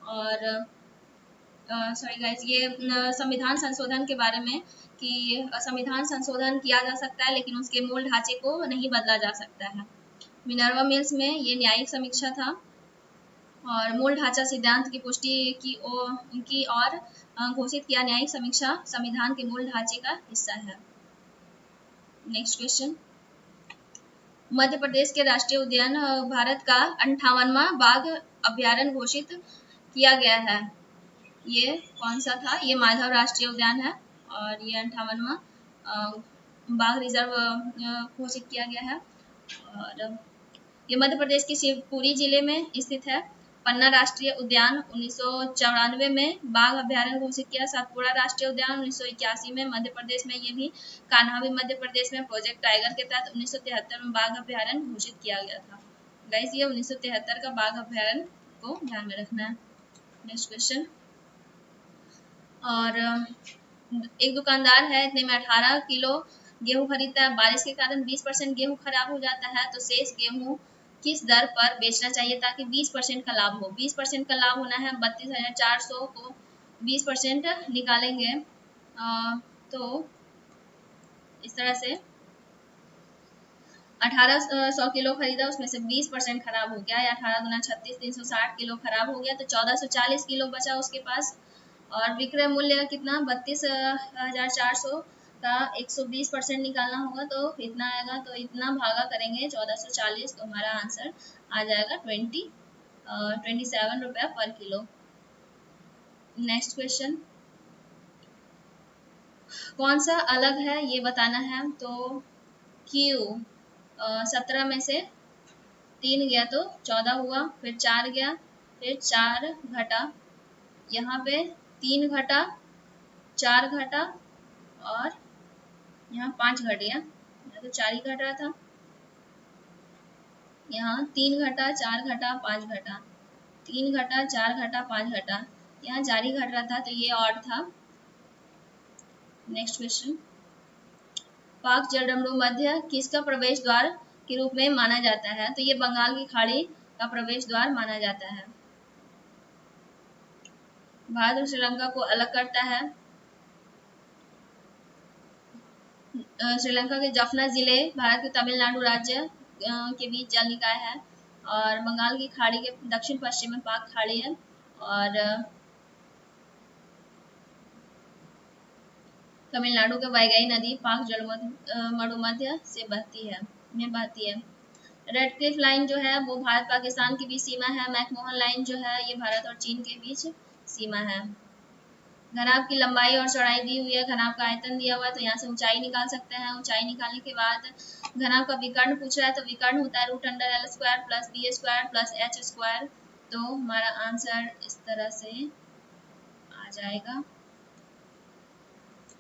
Speaker 1: और सॉरी गाइस ये संविधान संशोधन के बारे में कि संविधान संशोधन किया जा सकता है लेकिन उसके मूल ढांचे को नहीं बदला जा सकता है। मिनर्वा मिल्स में ये न्यायिक समीक्षा था और मूल ढांचा सिद्धांत की पुष्टि की और घोषित किया न्यायिक समीक्षा संविधान के मूल ढांचे का हिस्सा है। नेक्स्ट क्वेश्चन, मध्य प्रदेश के राष्ट्रीय उद्यान भारत का 58वां बाघ अभ्यारण्य घोषित किया गया है। ये कौन सा था? ये माधव राष्ट्रीय उद्यान है और ये 58वां बाघ रिजर्व घोषित किया गया है और ये मध्य प्रदेश के शिवपुरी जिले में स्थित है। पन्ना राष्ट्रीय उद्यान 1994 में बाघ अभ्यारण्य घोषित किया। सातपुड़ा राष्ट्रीय उद्यान 1981 में मध्य प्रदेश में, ये भी कान्हा भी मध्य प्रदेश में प्रोजेक्ट टाइगर के तहत 1973 में बाघ अभ्यारण्य घोषित किया गया था। गाइस ये 1973 का बाघ अभ्यारण्य को ध्यान में रखना है। नेक्स्ट क्वेश्चन, और एक दुकानदार है, इतने में 18 किलो गेहूं खरीदता है। बारिश के कारण 20% गेहूं खराब हो जाता है तो शेष गेहूं किस दर पर बेचना चाहिए ताकि 20% का लाभ हो? 20% का लाभ होना है 32,400 को 20% निकालेंगे तो इस तरह से 1800 किलो खरीदा, उसमें से 20% खराब हो गया या 18 गुना 36 360 किलो खराब हो गया तो 1440 किलो बचा उसके पास और विक्रय मूल्य कितना 32,400 का 120% निकालना होगा तो इतना आएगा। तो इतना भागा करेंगे 1440 तो हमारा आंसर आ जाएगा 27 रुपया पर किलो। नेक्स्ट क्वेश्चन, कौन सा अलग है ये बताना है। तो क्यू 17 में से 3 गया तो 14 हुआ, फिर 4 गया, फिर 4 घटा, यहाँ पे 3 घटा, 4 घटा और यहाँ 5 घट गया, तो 4 ही घट रहा था। यहाँ 3 घटा, 4 घटा, 5 घटा, 3 घटा, 4 घटा, 5 घटा, यहाँ 4 ही घट रहा था तो ये ऑड था। नेक्स्ट क्वेश्चन, पाक जलडमरू मध्य किसका प्रवेश द्वार के रूप में माना जाता है? तो ये बंगाल की खाड़ी का प्रवेश द्वार माना जाता है। भारत और श्रीलंका को अलग करता है। श्रीलंका के जफना जिले भारत के तमिलनाडु राज्य के बीच जल निकाय है और बंगाल की खाड़ी के दक्षिण पश्चिम में पाक खाड़ी है और तमिलनाडु के वैगई नदी पाक जलमडु से बहती है। रेड क्लिफ लाइन जो है वो भारत पाकिस्तान के बीच सीमा है। मैकमोहन लाइन जो है ये भारत और चीन के बीच सीमा है। घनाभ की लंबाई और चौड़ाई दी हुई है, घनाभ का आयतन दिया हुआ है तो यहाँ से ऊंचाई निकाल सकते हैं। ऊंचाई निकालने के बाद घनाभ का विकर्ण पूछ रहा है तो विकर्ण होता है √√L² + b² + h²। तो हमारा आंसर इस तरह से आ जाएगा,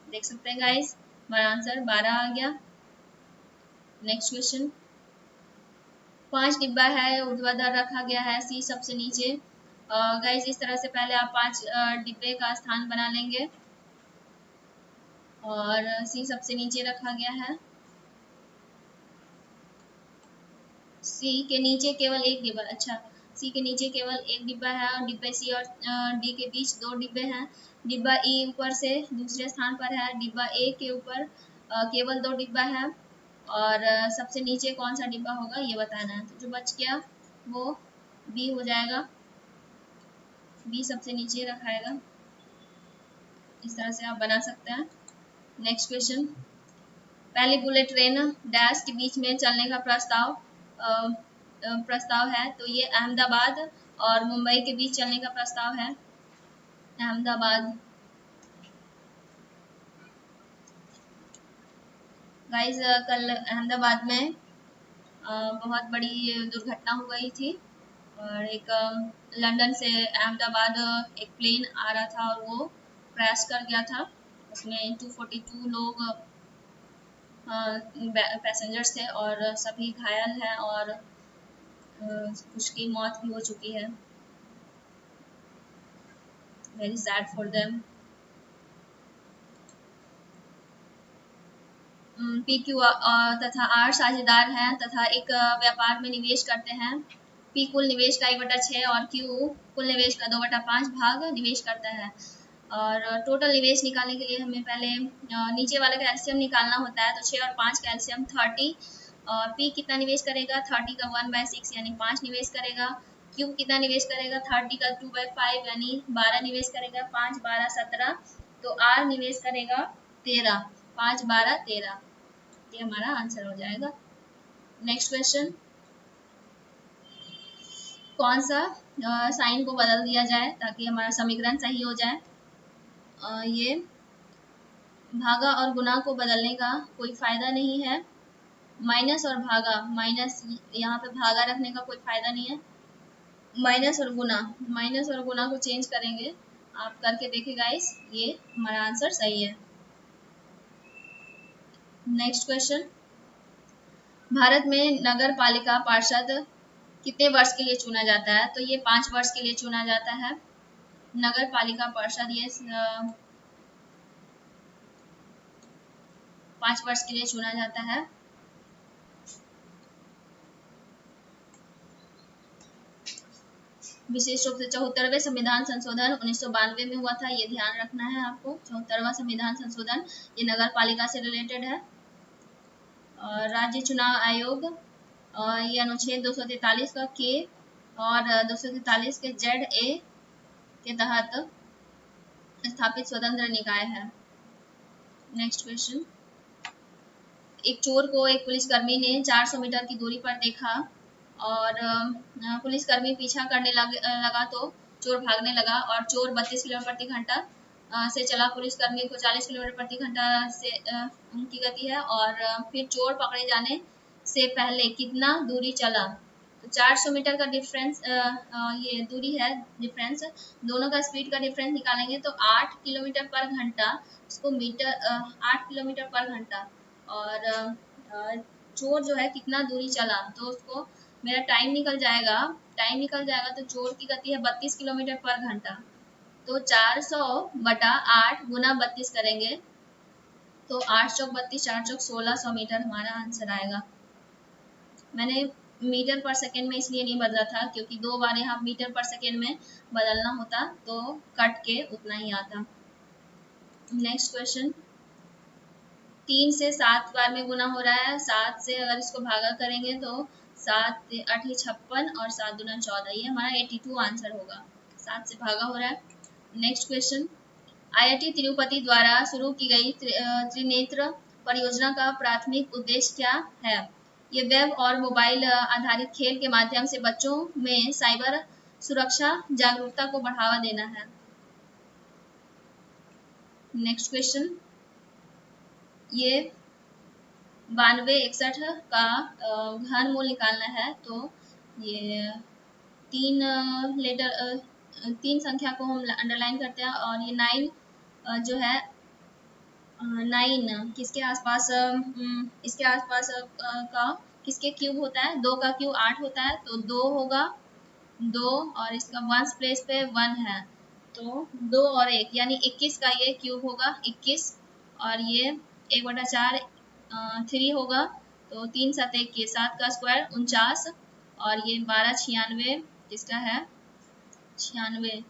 Speaker 1: देख सकते हैं गाइस हमारा आंसर 12 आ गया। नेक्स्ट क्वेश्चन, 5 डिब्बा है, ऊर्ध्वाधर रखा गया है, सी सबसे नीचे। गाइस इस तरह से पहले आप 5 डिब्बे का स्थान बना लेंगे और सी सबसे नीचे रखा गया है। सी के नीचे केवल एक डिब्बा, अच्छा सी के नीचे केवल एक डिब्बा है और डिब्बे सी और डी के बीच 2 डिब्बे हैं। डिब्बा ई ऊपर से दूसरे स्थान पर है, डिब्बा ए के ऊपर केवल 2 डिब्बा है और सबसे नीचे कौन सा डिब्बा होगा ये बताना है। तो जो बच गया वो बी हो जाएगा, बी सबसे नीचे रखाएगा। इस तरह से आप बना सकते हैं। नेक्स्ट क्वेश्चन, पहली बुलेट ट्रेन डैश के बीच में चलने का प्रस्ताव है, तो ये अहमदाबाद और मुंबई के बीच चलने का प्रस्ताव है। अहमदाबाद। गाइस कल अहमदाबाद में बहुत बड़ी दुर्घटना हो गई थी, और एक लंदन से अहमदाबाद एक प्लेन आ रहा था और वो क्रैश कर गया था। उसमें 242 लोग पैसेंजर्स थे और सभी घायल हैं, और कुछ की मौत भी हो चुकी है। Very sad for them. PQ तथा R साझेदार हैं तथा एक व्यापार में निवेश करते हैं। P कुल निवेश का 1/6 और Q कुल निवेश का 2/5 भाग निवेश करता है। और टोटल निवेश निकालने के लिए हमें पहले नीचे वाला का एलसीएम निकालना होता है, तो 6 और 5 का एलसीएम 30। P कितना निवेश करेगा, 30 का 1/6 यानी 5 निवेश करेगा। Q कितना निवेश करेगा, 30 का 2/5 यानी 12 निवेश करेगा। 5 12 17, तो R निवेश करेगा 13। 5 12 13, ये हमारा आंसर हो जाएगा। नेक्स्ट क्वेश्चन, कौन सा साइन को बदल दिया जाए ताकि हमारा समीकरण सही हो जाए। ये भागा और गुना को बदलने का कोई फायदा नहीं है। माइनस और भागा, माइनस यहाँ पे भागा रखने का कोई फायदा नहीं है। माइनस और गुना को चेंज करेंगे। आप करके देखिए गाइस, ये हमारा आंसर सही है। नेक्स्ट क्वेश्चन, भारत में नगर पालिका पार्षद कितने वर्ष के लिए चुना जाता है, तो ये 5 वर्ष के लिए चुना जाता है। नगर पालिका पार्षद ये 5 वर्ष के लिए चुना जाता है। विशेष रूप से 74वें संविधान संशोधन 1992 में हुआ था, ये ध्यान रखना है आपको। 74वां संविधान संशोधन ये नगर पालिका से रिलेटेड है। राज्य चुनाव आयोग ये अनुच्छेद 243 का के और 243 के ZA के तहत स्थापित स्वतंत्र निकाय है। नेक्स्ट क्वेश्चन, एक चोर को एक पुलिसकर्मी ने 400 मीटर की दूरी पर देखा और पुलिसकर्मी पीछा करने लगा तो चोर भागने लगा, और चोर 32 किलोमीटर प्रति घंटा से चला। पुलिसकर्मी को 40 किलोमीटर प्रति घंटा से उनकी गति है, और फिर चोर पकड़े जाने से पहले कितना दूरी चला, तो 400 मीटर का डिफरेंस ये दूरी है डिफरेंस, दोनों का स्पीड का डिफरेंस निकालेंगे तो 8 किलोमीटर पर घंटा, उसको मीटर 8 किलोमीटर पर घंटा, और चोर जो है कितना दूरी चला, तो उसको मेरा टाइम निकल जाएगा तो चोर की गति है 32 किलोमीटर पर घंटा, तो 400 बटा 8 गुना 32 करेंगे तो 8 चौक 32 4 चौक 1600 मीटर हमारा आंसर आएगा। मैंने मीटर पर सेकेंड में इसलिए नहीं बदला था क्योंकि 2 बार यहाँ मीटर पर सेकेंड में बदलना होता तो कट के उतना ही आता। नेक्स्ट क्वेश्चन, 3 से 7 बार में गुना हो रहा है। 7 से अगर इसको भागा करेंगे तो 7 8 56 और 7 दूना 14, ये हमारा 82 आंसर होगा। 7 से भागा हो रहा है। नेक्स्ट क्वेश्चन, IIT तिरुपति द्वारा शुरू की गई त्रिनेत्र परियोजना का प्राथमिक उद्देश्य क्या है। ये वेब और मोबाइल आधारित खेल के माध्यम से बच्चों में साइबर सुरक्षा जागरूकता को बढ़ावा देना है। नेक्स्ट क्वेश्चन, ये 9261 का घन मूल निकालना है, तो ये 3 संख्या को हम अंडरलाइन करते हैं, और ये 9 जो है 9 किसके आसपास इसके आसपास का किसके क्यूब होता है, 2 का क्यूब 8 होता है, तो 2 होगा 2, और इसका 1 प्लेस पे 1 है, तो 2 और 1 यानी 21 का ये क्यूब होगा 21, और ये 1/4 3 होगा, तो 3 7 21, 7 का स्क्वायर 49, और ये 12 96 किसका है 96,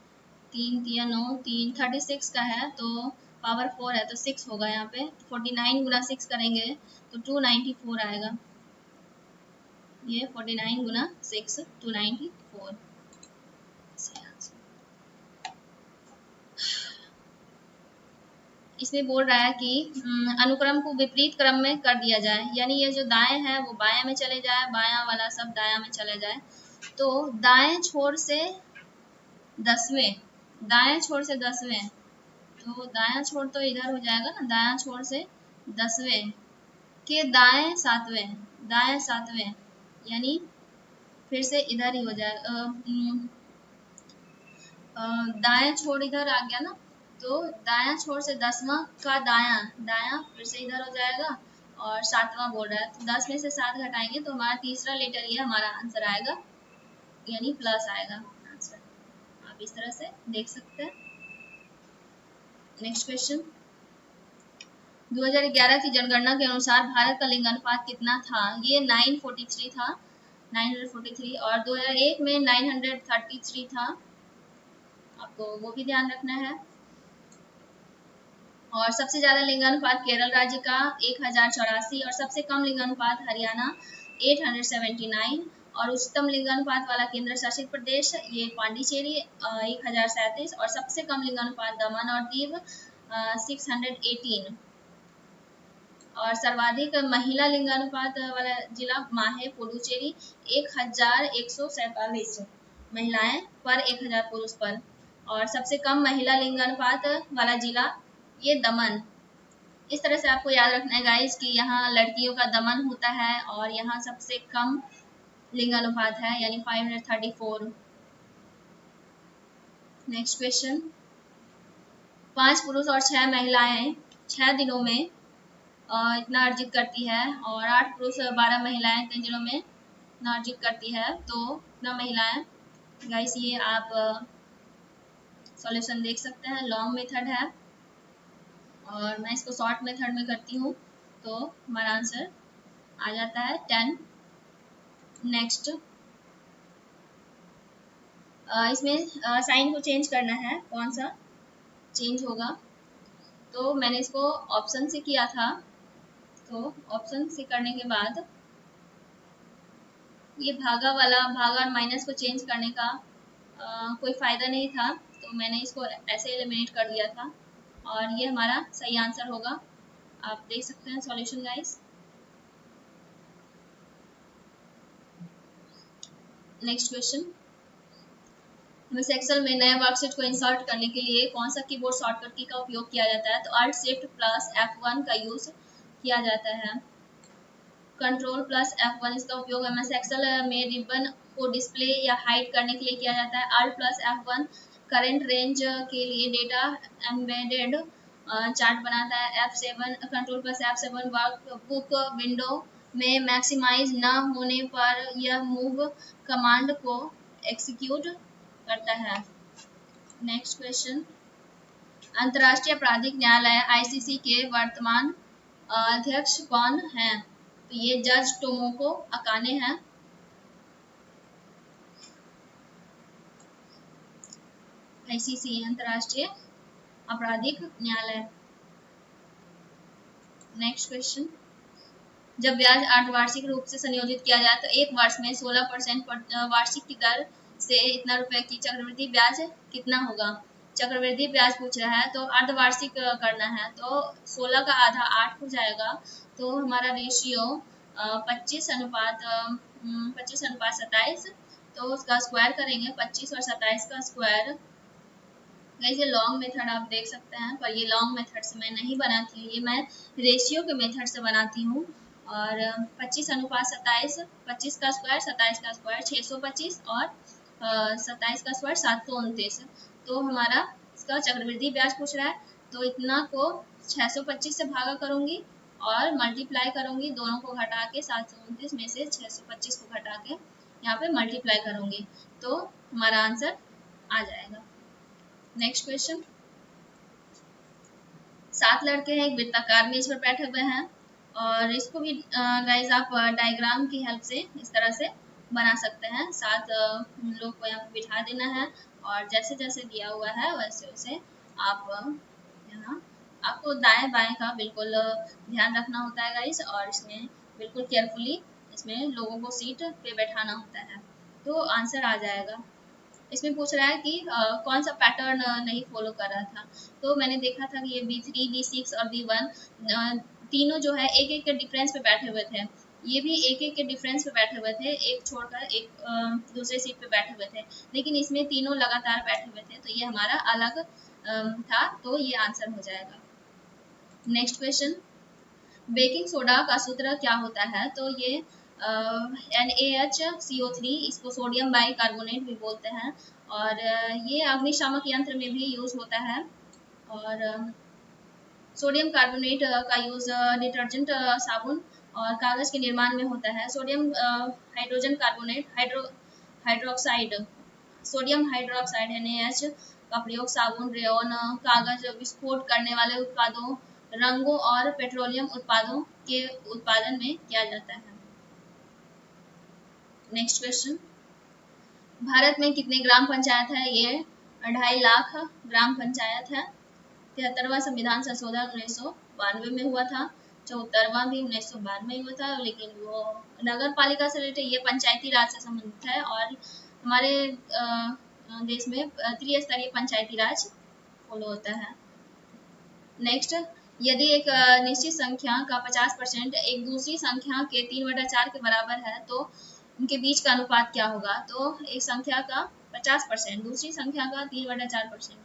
Speaker 1: 3 3 9 3 36 का है, तो पावर 4 है तो 6 होगा यहाँ पे। 49 गुना 6 करेंगे तो 294 आएगा। ये 49 गुना 6 294। इसमें बोल रहा है कि अनुक्रम को विपरीत क्रम में कर दिया जाए, यानी ये जो दाएं है वो बायां में चले जाए, बायां वाला सब दायां में चले जाए। तो दाएं छोर से 10वें, दाएं छोर से 10वें, तो दायां छोर तो इधर हो जाएगा ना, दायां छोर से 10वें के दाएं 7वें, दाएं 7वें, यानी फिर से इधर ही हो जाएगा। दाएं छोर इधर आ गया ना, तो दायां छोर से 10वां का दायां, दायां फिर से इधर हो जाएगा और 7वां बोल रहा है, तो 10 में से 7 घटाएंगे तो हमारा तीसरा लेटर ये हमारा आंसर आएगा, यानी प्लस आएगा आंसर। आप इस तरह से देख सकते हैं। नेक्स्ट क्वेश्चन, 2011 की जनगणना के अनुसार भारत का लिंग अनुपात कितना था? ये 943 था, 943, और 2001 में 933 था, आपको वो भी ध्यान रखना है। और सबसे ज्यादा लिंगानुपात केरल राज्य का 1084 और सबसे कम लिंगानुपात हरियाणा 879 और उच्चतम लिंगानुपात वाला केंद्र शासित प्रदेश ये पांडिचेरी 1037 और सबसे कम लिंगानुपात दमन और दीव 618 और सर्वाधिक महिला लिंगानुपात वाला जिला माहे पुडुचेरी 1147 महिलाएं पर 1000 पुरुष पर, और सबसे कम महिला लिंगानुपात वाला जिला ये दमन। इस तरह से आपको याद रखना है गाइस कि यहाँ लड़कियों का दमन होता है और यहाँ सबसे कम लिंगानुपात है, यानी 534। नेक्स्ट क्वेश्चन, 5 पुरुष और 6 महिलाएं 6 दिनों में इतना अर्जित करती है और 8 पुरुष 12 महिलाएं इतने दिनों में इतना अर्जित करती है, तो इतना महिलाएं गाइस, ये आप सॉल्यूशन देख सकते हैं, लॉन्ग मेथड है और मैं इसको शॉर्ट मेथड में करती हूँ, तो हमारा आंसर आ जाता है 10। नेक्स्ट, इसमें साइन को चेंज करना है, कौन सा चेंज होगा, तो मैंने इसको ऑप्शन से किया था, तो ऑप्शन से करने के बाद ये भागा वाला, भागा और माइनस को चेंज करने का कोई फ़ायदा नहीं था, तो मैंने इसको ऐसे एलिमिनेट कर दिया था और ये हमारा सही आंसर होगा। आप देख सकते हैं solution guys. Next question, MS Excel में नए वर्कशीट को इंसर्ट करने के लिए कौन सा कीबोर्ड शॉर्टकट की का उपयोग किया जाता है? तो Alt Shift प्लस F1 का यूज किया जाता है। कंट्रोल प्लस F1 इसका उपयोग MS एक्सेल में रिबन को डिस्प्ले या हाइड करने के लिए किया जाता है। Alt plus F1 current range के लिए डेटा एम्बेडेड चार्ट बनाता है। F7 control plus F7 workbook window में मैक्सिमाइज न होने पर यह मूव कमांड को एक्सिक्यूट करता है। नेक्स्ट क्वेश्चन, अंतर्राष्ट्रीय आपराधिक न्यायालय ICC के वर्तमान अध्यक्ष कौन हैं? तो ये जज टोमोको अकाने हैं। ICC अंतर्राष्ट्रीय आपराधिक न्यायालय। नेक्स्ट क्वेश्चन, जब ब्याज अर्धवार्षिक रूप से संयोजित किया जाए तो एक वर्ष में 16% वार्षिक की दर से इतना रुपए की चक्रवृद्धि ब्याज कितना होगा? चक्रवृद्धि ब्याज पूछ रहा है तो अर्धवार्षिक करना है, तो 16 का आधा 8 हो जाएगा, तो हमारा रेशियो 25:27, तो उसका स्क्वायर करेंगे 25 और 27 का स्क्वायर। ये लॉन्ग मेथड आप देख सकते हैं, पर ये लॉन्ग मेथड से मैं नहीं बनाती हूँ, ये मैं रेशियो के मेथड से बनाती हूँ। और 25:27, 25 का स्क्वायर 27 का स्क्वायर 625 और 27 का स्क्वायर 729, तो हमारा इसका चक्रवृद्धि ब्याज पूछ रहा है, तो इतना को 625 से भागा करूंगी और मल्टीप्लाई करूंगी, दोनों को घटा के 729 में से 625 को घटा के यहाँ पे मल्टीप्लाई करूंगी, तो हमारा आंसर आ जाएगा। नेक्स्ट क्वेश्चन, 7 लड़के हैं एक वृत्ताकार मेज पर बैठे हुए हैं और इसको भी गाइज आप डायग्राम की हेल्प से इस तरह से बना सकते हैं। 7 लोग को यहाँ पे बिठा देना है और जैसे जैसे दिया हुआ है वैसे वैसे आप यहाँ, आपको दाएं बाएं का बिल्कुल ध्यान रखना होता है गाइज, और इसमें बिल्कुल केयरफुली इसमें लोगों को सीट पे बैठाना होता है, तो आंसर आ जाएगा। इसमें पूछ रहा है कि कौन सा पैटर्न नहीं फॉलो कर रहा था। तो मैंने देखा था कि ये B3, B6 और B1 तीनों जो है एक एक के डिफरेंस पे बैठे हुए थे। ये भी एक एक के डिफरेंस पे बैठे हुए थे, एक छोड़कर एक दूसरे सीट पे बैठे हुए थे, लेकिन इसमें तीनों लगातार बैठे हुए थे, तो ये हमारा अलग था, तो ये आंसर हो जाएगा। नेक्स्ट क्वेश्चन, बेकिंग सोडा का सूत्र क्या होता है? तो ये NaHCO3, इसको सोडियम बाई कार्बोनेट भी बोलते हैं, और ये अग्निशामक यंत्र में भी यूज होता है। और सोडियम कार्बोनेट का यूज डिटर्जेंट, साबुन और कागज के निर्माण में होता है। Sodium hydrogen carbonate, hydroxide, sodium hydroxide NaH का प्रयोग साबुन, रेयन, कागज, विस्फोट करने वाले उत्पादों, रंगों और पेट्रोलियम उत्पादों के उत्पादन में किया जाता है। नेक्स्ट क्वेश्चन, भारत में कितने ग्राम पंचायत है? ये 2.5 लाख ग्राम पंचायत है। 73वां संविधान संशोधन 1992 में हुआ था। 74वां भी 1992 में हुआ था, लेकिन वो नगर पालिका से रिलेटेड, ये पंचायती राज से संबंधित है, और हमारे देश में त्रिस्तरीय पंचायती राज फॉलो होता है। नेक्स्ट, यदि एक निश्चित संख्या का 50% एक दूसरी संख्या के 3/4 के बराबर है, तो उनके बीच का अनुपात क्या होगा? तो एक संख्या का 50% दूसरी संख्या का 3/4%,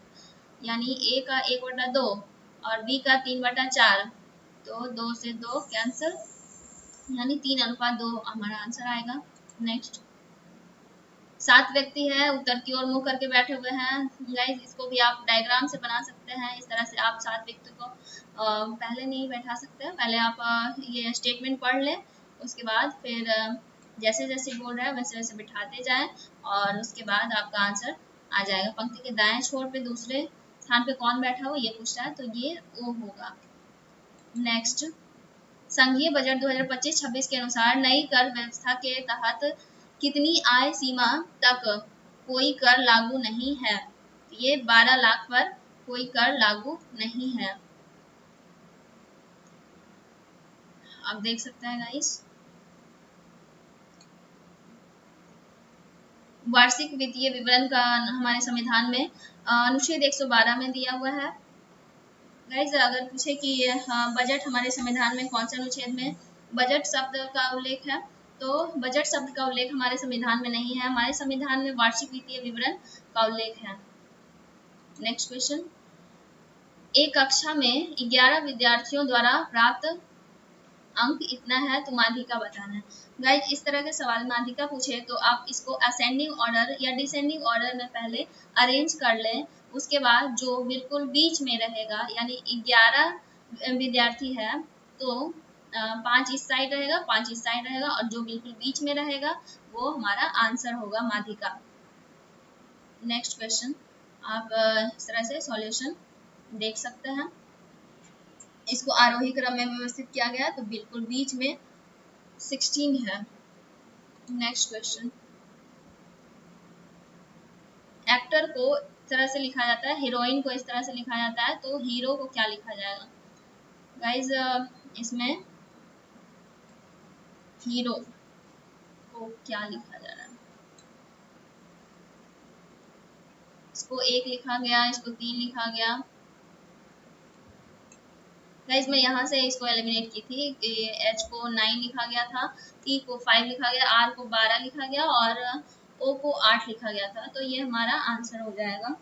Speaker 1: यानी A का 1/2 और B का 3/4, तो 2 से 2 कैंसिल, यानी 3:2 हमारा आंसर आएगा। नेक्स्ट, 7 व्यक्ति हैं, उत्तर की ओर मुंह करके बैठे हुए हैं। गाइस, इसको भी आप डायग्राम से बना सकते हैं। इस तरह से आप 7 व्यक्ति को पहले नहीं बैठा सकते, पहले आप ये स्टेटमेंट पढ़ लें, उसके बाद फिर जैसे जैसे बोल रहा है वैसे वैसे बिठाते जाएं, और उसके बाद आपका आंसर आ जाएगा। पंक्ति के दाएं छोर पे दूसरे स्थान पे कौन बैठा हो ये पूछ रहा है, तो ये ओ होगा। नेक्स्ट, संघीय बजट 2025-26 के अनुसार नई कर व्यवस्था के तहत कितनी आय सीमा तक कोई कर लागू नहीं है? ये 12 लाख पर कोई कर लागू नहीं है। आप देख सकते हैं गाइस, वार्षिक वित्तीय विवरण का हमारे संविधान में अनुच्छेद 112 में दिया हुआ है। गाइस, अगर पूछे कि बजट हमारे संविधान में कौन से अनुच्छेद में बजट शब्द का उल्लेख है, तो बजट शब्द का उल्लेख हमारे संविधान में नहीं है। हमारे संविधान में वार्षिक वित्तीय विवरण का उल्लेख है। नेक्स्ट क्वेश्चन, एक कक्षा में 11 विद्यार्थियों द्वारा प्राप्त अंक इतना है, तो माध्यिका बताना है। गाइस, इस तरह के सवाल माध्यिका पूछे तो आप इसको असेंडिंग ऑर्डर या डिसेंडिंग ऑर्डर में पहले अरेंज कर लें, उसके बाद जो बिल्कुल बीच में रहेगा, यानी 11 विद्यार्थी है, तो 5 इस साइड रहेगा, 5 इस साइड रहेगा, और जो बिल्कुल बीच में रहेगा वो हमारा आंसर होगा माध्यिका। नेक्स्ट क्वेश्चन, आप इस तरह से सॉल्यूशन देख सकते हैं। इसको आरोही क्रम में व्यवस्थित किया गया, तो बिल्कुल बीच में 16 है। नेक्स्ट क्वेश्चन, एक्टर को इस तरह से लिखा जाता है, हीरोइन को इस तरह से लिखा जाता है, तो हीरो को क्या लिखा जाएगा? गाइज, इसमें हीरो को क्या लिखा जा रहा है? इसको 1 लिखा गया, इसको 3 लिखा गया। गाइज, मैं यहाँ से इसको एलिमिनेट की थी। H को 9 लिखा गया था, T को 5 लिखा गया, R को 12 लिखा गया, और O को 8 लिखा गया था, तो ये हमारा आंसर हो जाएगा।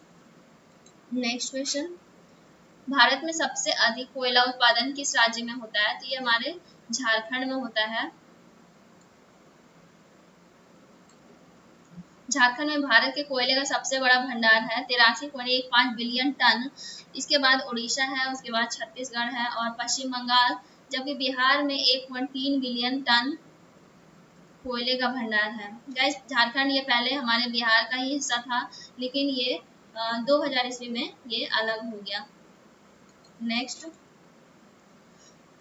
Speaker 1: नेक्स्ट क्वेश्चन, भारत में सबसे अधिक कोयला उत्पादन किस राज्य में होता है? तो ये हमारे झारखंड में होता है। झारखंड में भारत के कोयले का सबसे बड़ा भंडार है, 83.15 बिलियन टन। इसके बाद उड़ीसा है, उसके बाद छत्तीसगढ़ है और पश्चिम बंगाल, जबकि बिहार में 1.3 बिलियन टन कोयले का भंडार है। गाइस, झारखंड ये पहले हमारे बिहार का ही हिस्सा था, लेकिन ये 2000 ईस्वी में ये अलग हो गया। नेक्स्ट,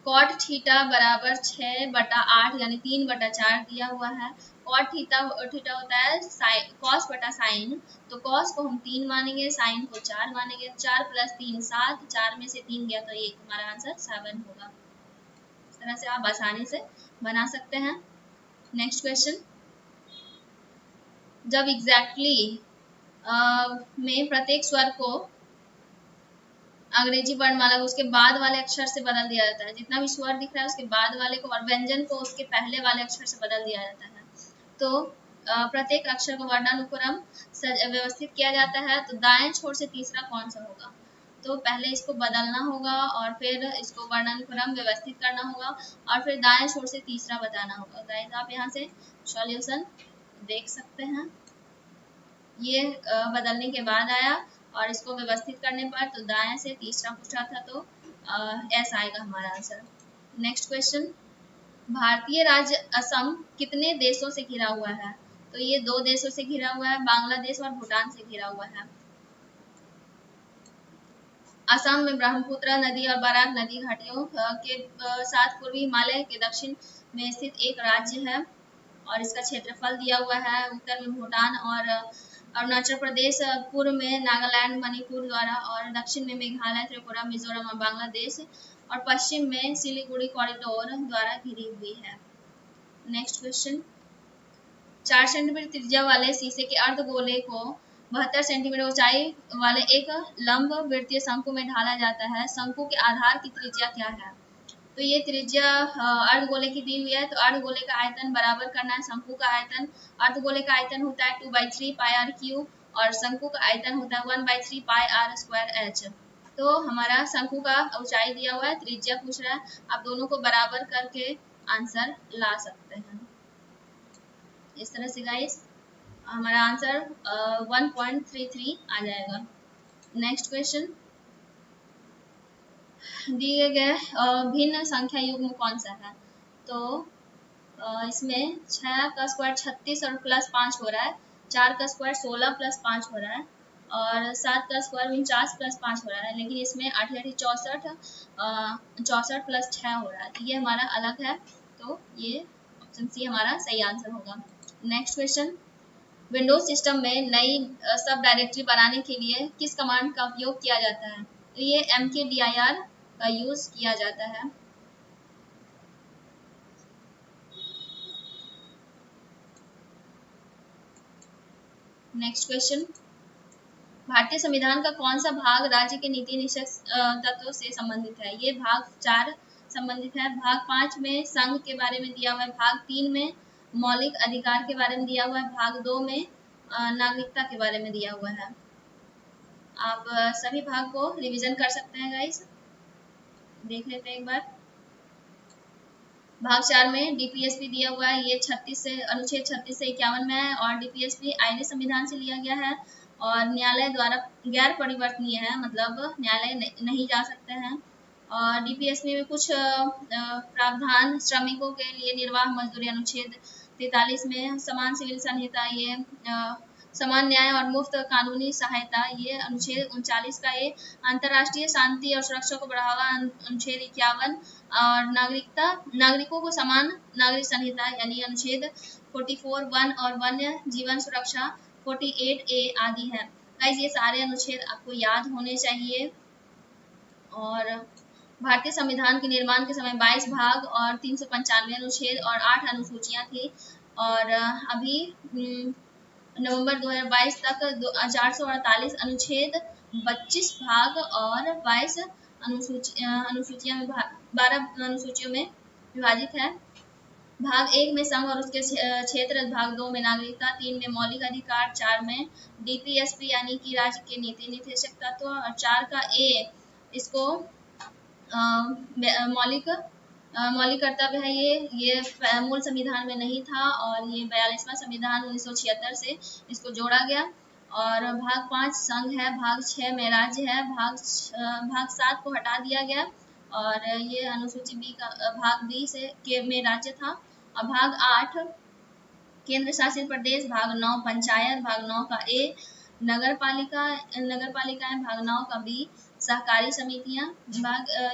Speaker 1: कॉट थीटा बराबर 6/8 यानी 3/4 दिया हुआ है। कॉट थीटा होता है कॉस बटा साइन, तो कॉस को हम 3 मानेंगे, साइन को 4 मानेंगे। 4 + 3 7, 4 में से 3 गया तो 1, हमारा आंसर 7 होगा। इस तरह से आप आसानी से बना सकते हैं। नेक्स्ट क्वेश्चन, जब एग्जैक्टली में प्रत्येक स्वर को अंग्रेजी वर्णमाला को उसके बाद वाले अक्षर से बदल दिया जाता है। जितना भी स्वर दिख रहा है उसके बाद वाले को, और व्यंजन को उसके पहले वाले अक्षर से बदल दिया जाता है। तो प्रत्येक अक्षर को वर्णानुक्रम व्यवस्थित किया जाता है। तो दाएं छोर से तीसरा कौन सा होगा? तो पहले इसको बदलना होगा और फिर इसको वर्णानुक्रम व्यवस्थित करना होगा और फिर दाएं छोर से तीसरा बताना होगा। गाइस आप यहाँ से सॉल्यूशन देख सकते हैं। ये बदलने के बाद आया और इसको व्यवस्थित करने पर तो दाएं से तीसरा पूछा था, तो ऐसा आएगा हमारा आंसर। नेक्स्ट क्वेश्चन, भारतीय राज्य असम कितने देशों से घिरा हुआ है? तो ये 2 देशों से घिरा हुआ है, बांग्लादेश और भूटान से घिरा हुआ है। असम में ब्रह्मपुत्र नदी और बराक नदी घाटियों के साथ पूर्वी हिमालय के दक्षिण में स्थित एक राज्य है और इसका क्षेत्रफल दिया हुआ है। उत्तर में भूटान और अरुणाचल प्रदेश, पूर्व में नागालैंड मणिपुर द्वारा, और दक्षिण में मेघालय त्रिपुरा मिजोरम और बांग्लादेश, और पश्चिम में सिलीगुड़ी कॉरिडोर द्वारा घिरी हुई है। नेक्स्ट क्वेश्चन, 4 सेंटीमीटर त्रिज्या वाले शीशे के अर्धगोले को 72 सेंटीमीटर ऊंचाई वाले एक लंब वृत्तीय शंकु में ढाला जाता है। शंकु के आधार की त्रिज्या क्या है? तो ये त्रिज्या अर्धगोले की दी हुई है। तो अर्धगोले का आयतन बराबर करना है शंकु का आयतन। अर्धगोले का आयतन होता है 2/3 पाई आर क्यूब और शंकु का आयतन होता है 1/3 पाई आर स्क्वायर एच। तो हमारा शंकु का ऊंचाई दिया हुआ है, त्रिज्या पूछ रहा है, आप दोनों को बराबर करके आंसर ला सकते हैं। इस तरह से गाइस हमारा आंसर 1.33 आ जाएगा। नेक्स्ट क्वेश्चन, दिए गए भिन्न संख्या युग्म कौन सा है? तो इसमें 6 का स्क्वायर 36 और प्लस 5 हो रहा है, 4 का स्क्वायर 16 प्लस 5 हो रहा है, और 7 का स्क्वायर 49 प्लस 5 हो रहा है, लेकिन इसमें 8 64 64 प्लस 6 हो रहा है। तो ये हमारा अलग है, तो ये ऑप्शन सी हमारा सही आंसर होगा। नेक्स्ट क्वेश्चन, विंडोज सिस्टम में नई सब डायरेक्टरी बनाने के लिए किस कमांड का उपयोग किया जाता है? तो ये mkdir का यूज किया जाता है। नेक्स्ट क्वेश्चन, भारतीय संविधान का कौन सा भाग राज्य के नीति निषेध तत्वों से संबंधित है? ये भाग 4 संबंधित है। भाग 5 में संघ के बारे में दिया हुआ है, भाग 3 में मौलिक अधिकार के बारे में दिया हुआ है, भाग 2 में नागरिकता के बारे में दिया हुआ है। आप सभी भाग को रिवीजन कर सकते हैं गाइस, देख लेते हैं एक बार। भाग 4 में डीपीएसपी दिया हुआ है, ये 36 से अनुच्छेद 36 से 51 में है और डीपीएसपी आईने संविधान से लिया गया है और न्यायालय द्वारा गैर परिवर्तनीय है, मतलब न्यायालय नहीं जा सकते हैं। और डीपीएसपी में कुछ प्रावधान श्रमिकों के लिए निर्वाह मजदूरी अनुच्छेद 43 में, समान सिविल संहिता, ये समान न्याय और मुफ्त कानूनी सहायता, ये अनुच्छेद 39 का, ये अंतर्राष्ट्रीय शांति और सुरक्षा को बढ़ावा अनुच्छेद 51, और नागरिकों को समान नागरिक संहिता यानी अनुच्छेद 44(1) और वन्य जीवन सुरक्षा 48A आदि है। गाइस ये सारे अनुच्छेद आपको याद होने चाहिए। और भारतीय संविधान के निर्माण के समय 22 भाग और 395 अनुच्छेद और 8 अनुसूचियां थी, और अभी नवंबर 2022 तक 448 अनुच्छेद, 25 भाग और 22 अनुसूचियां में 12 अनुसूचियों में विभाजित है। भाग 1 में संघ और उसके क्षेत्र, भाग 2 में नागरिकता, 3 में मौलिक अधिकार, 4 में डीपीएसपी यानी कि राज्य के नीति निषेधक तत्व, और 4 का ए इसको मौलिक कर्तव्य है। ये मूल संविधान में नहीं था और ये 42वां संविधान 1976 से इसको जोड़ा गया। और भाग 5 संघ है, भाग 6 में राज्य है, भाग 7 को हटा दिया गया और ये अनुसूची बी का भाग बी में राज्य था। और भाग 8 केंद्र शासित प्रदेश, भाग 9 पंचायत, भाग 9 का ए नगर पालिकाएं, भाग 9 का बी सहकारी समितियां,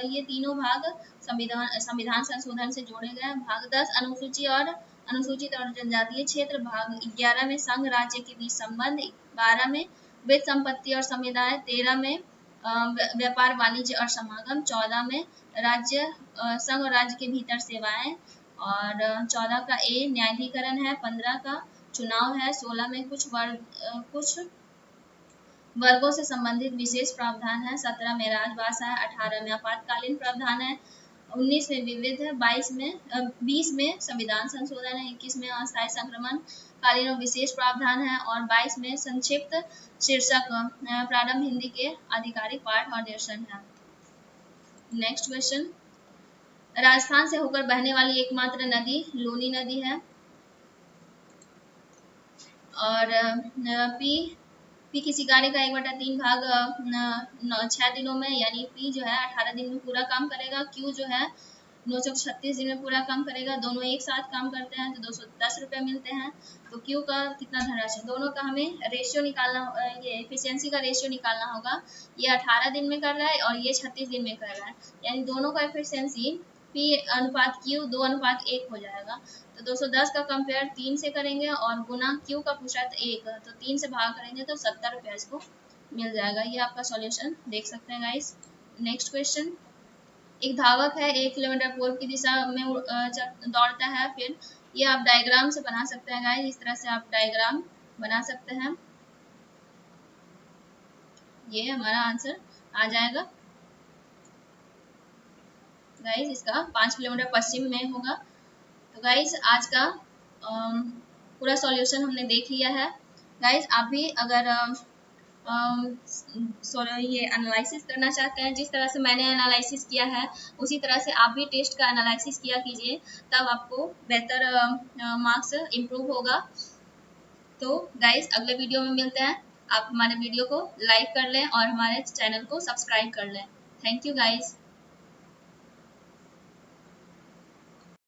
Speaker 1: ये तीनों भाग संविधान संशोधन से जोड़े गए। भाग 10 अनुसूची और अनुसूचित और जनजातीय क्षेत्र, भाग 11 में संघ राज्य के बीच संबंध, 12 में वित्त संपत्ति और समुदाय, 13 में व्यापार वाणिज्य और समागम, 14 में राज्य संघ और राज्य के भीतर सेवाएं, और 14 का ए न्यायाधिकरण है, 15 का चुनाव है, 16 में कुछ वर्गों से संबंधित विशेष प्रावधान है। 17 में राजभाषा है, 18 में आपातकालीन प्रावधान है, 19 में विविध है, 20 में संविधान संशोधन है, 21 में अस्थायी संक्रमण कालीन और विशेष प्रावधान है, और 22 में संक्षिप्त शीर्षक प्रारंभ हिंदी के आधिकारिक पाठ और दर्शन है। नेक्स्ट क्वेश्चन, राजस्थान से होकर बहने वाली एकमात्र नदी लूनी नदी है। और पी किसी कार्य का 1/3 भाग 6 दिनों में, यानी पी जो है 18 दिन में पूरा काम करेगा, क्यू जो है 936 दिन में पूरा काम करेगा। दोनों एक साथ काम करते हैं तो 210 रुपये मिलते हैं। तो क्यू का कितना धनराशि, दोनों का हमें रेशियो निकालना, ये एफिशिएंसी का रेशियो निकालना होगा। ये 18 दिन में कर रहा है और ये 36 दिन में कर रहा है, यानी दोनों का एफिशिएंसी P अनुपात Q 2:1 हो जाएगा। तो 210 का कंपेयर 3 से करेंगे और गुना Q का पूछा तो 1, तो 3 से भाग करेंगे तो 70 रुपये इसको मिल जाएगा। ये आपका सॉल्यूशन देख सकते हैं गाइस। नेक्स्ट क्वेश्चन, एक धावक है 1 किलोमीटर पूर्व की दिशा में दौड़ता है। फिर ये आप डायग्राम से बना सकते हैं गाइस, इस तरह से आप डायग्राम बना सकते हैं। ये हमारा आंसर आ जाएगा गाइस, इसका 5 किलोमीटर पश्चिम में होगा। तो गाइस आज का पूरा सॉल्यूशन हमने देख लिया है। गाइस आप भी अगर ये एनालिसिस करना चाहते हैं, जिस तरह से मैंने एनालिसिस किया है उसी तरह से आप भी टेस्ट का एनालिसिस किया कीजिए, तब आपको बेहतर मार्क्स इम्प्रूव होगा। तो गाइस अगले वीडियो में मिलते हैं। आप हमारे वीडियो को लाइक कर लें और हमारे चैनल को सब्सक्राइब कर लें। Thank you guys.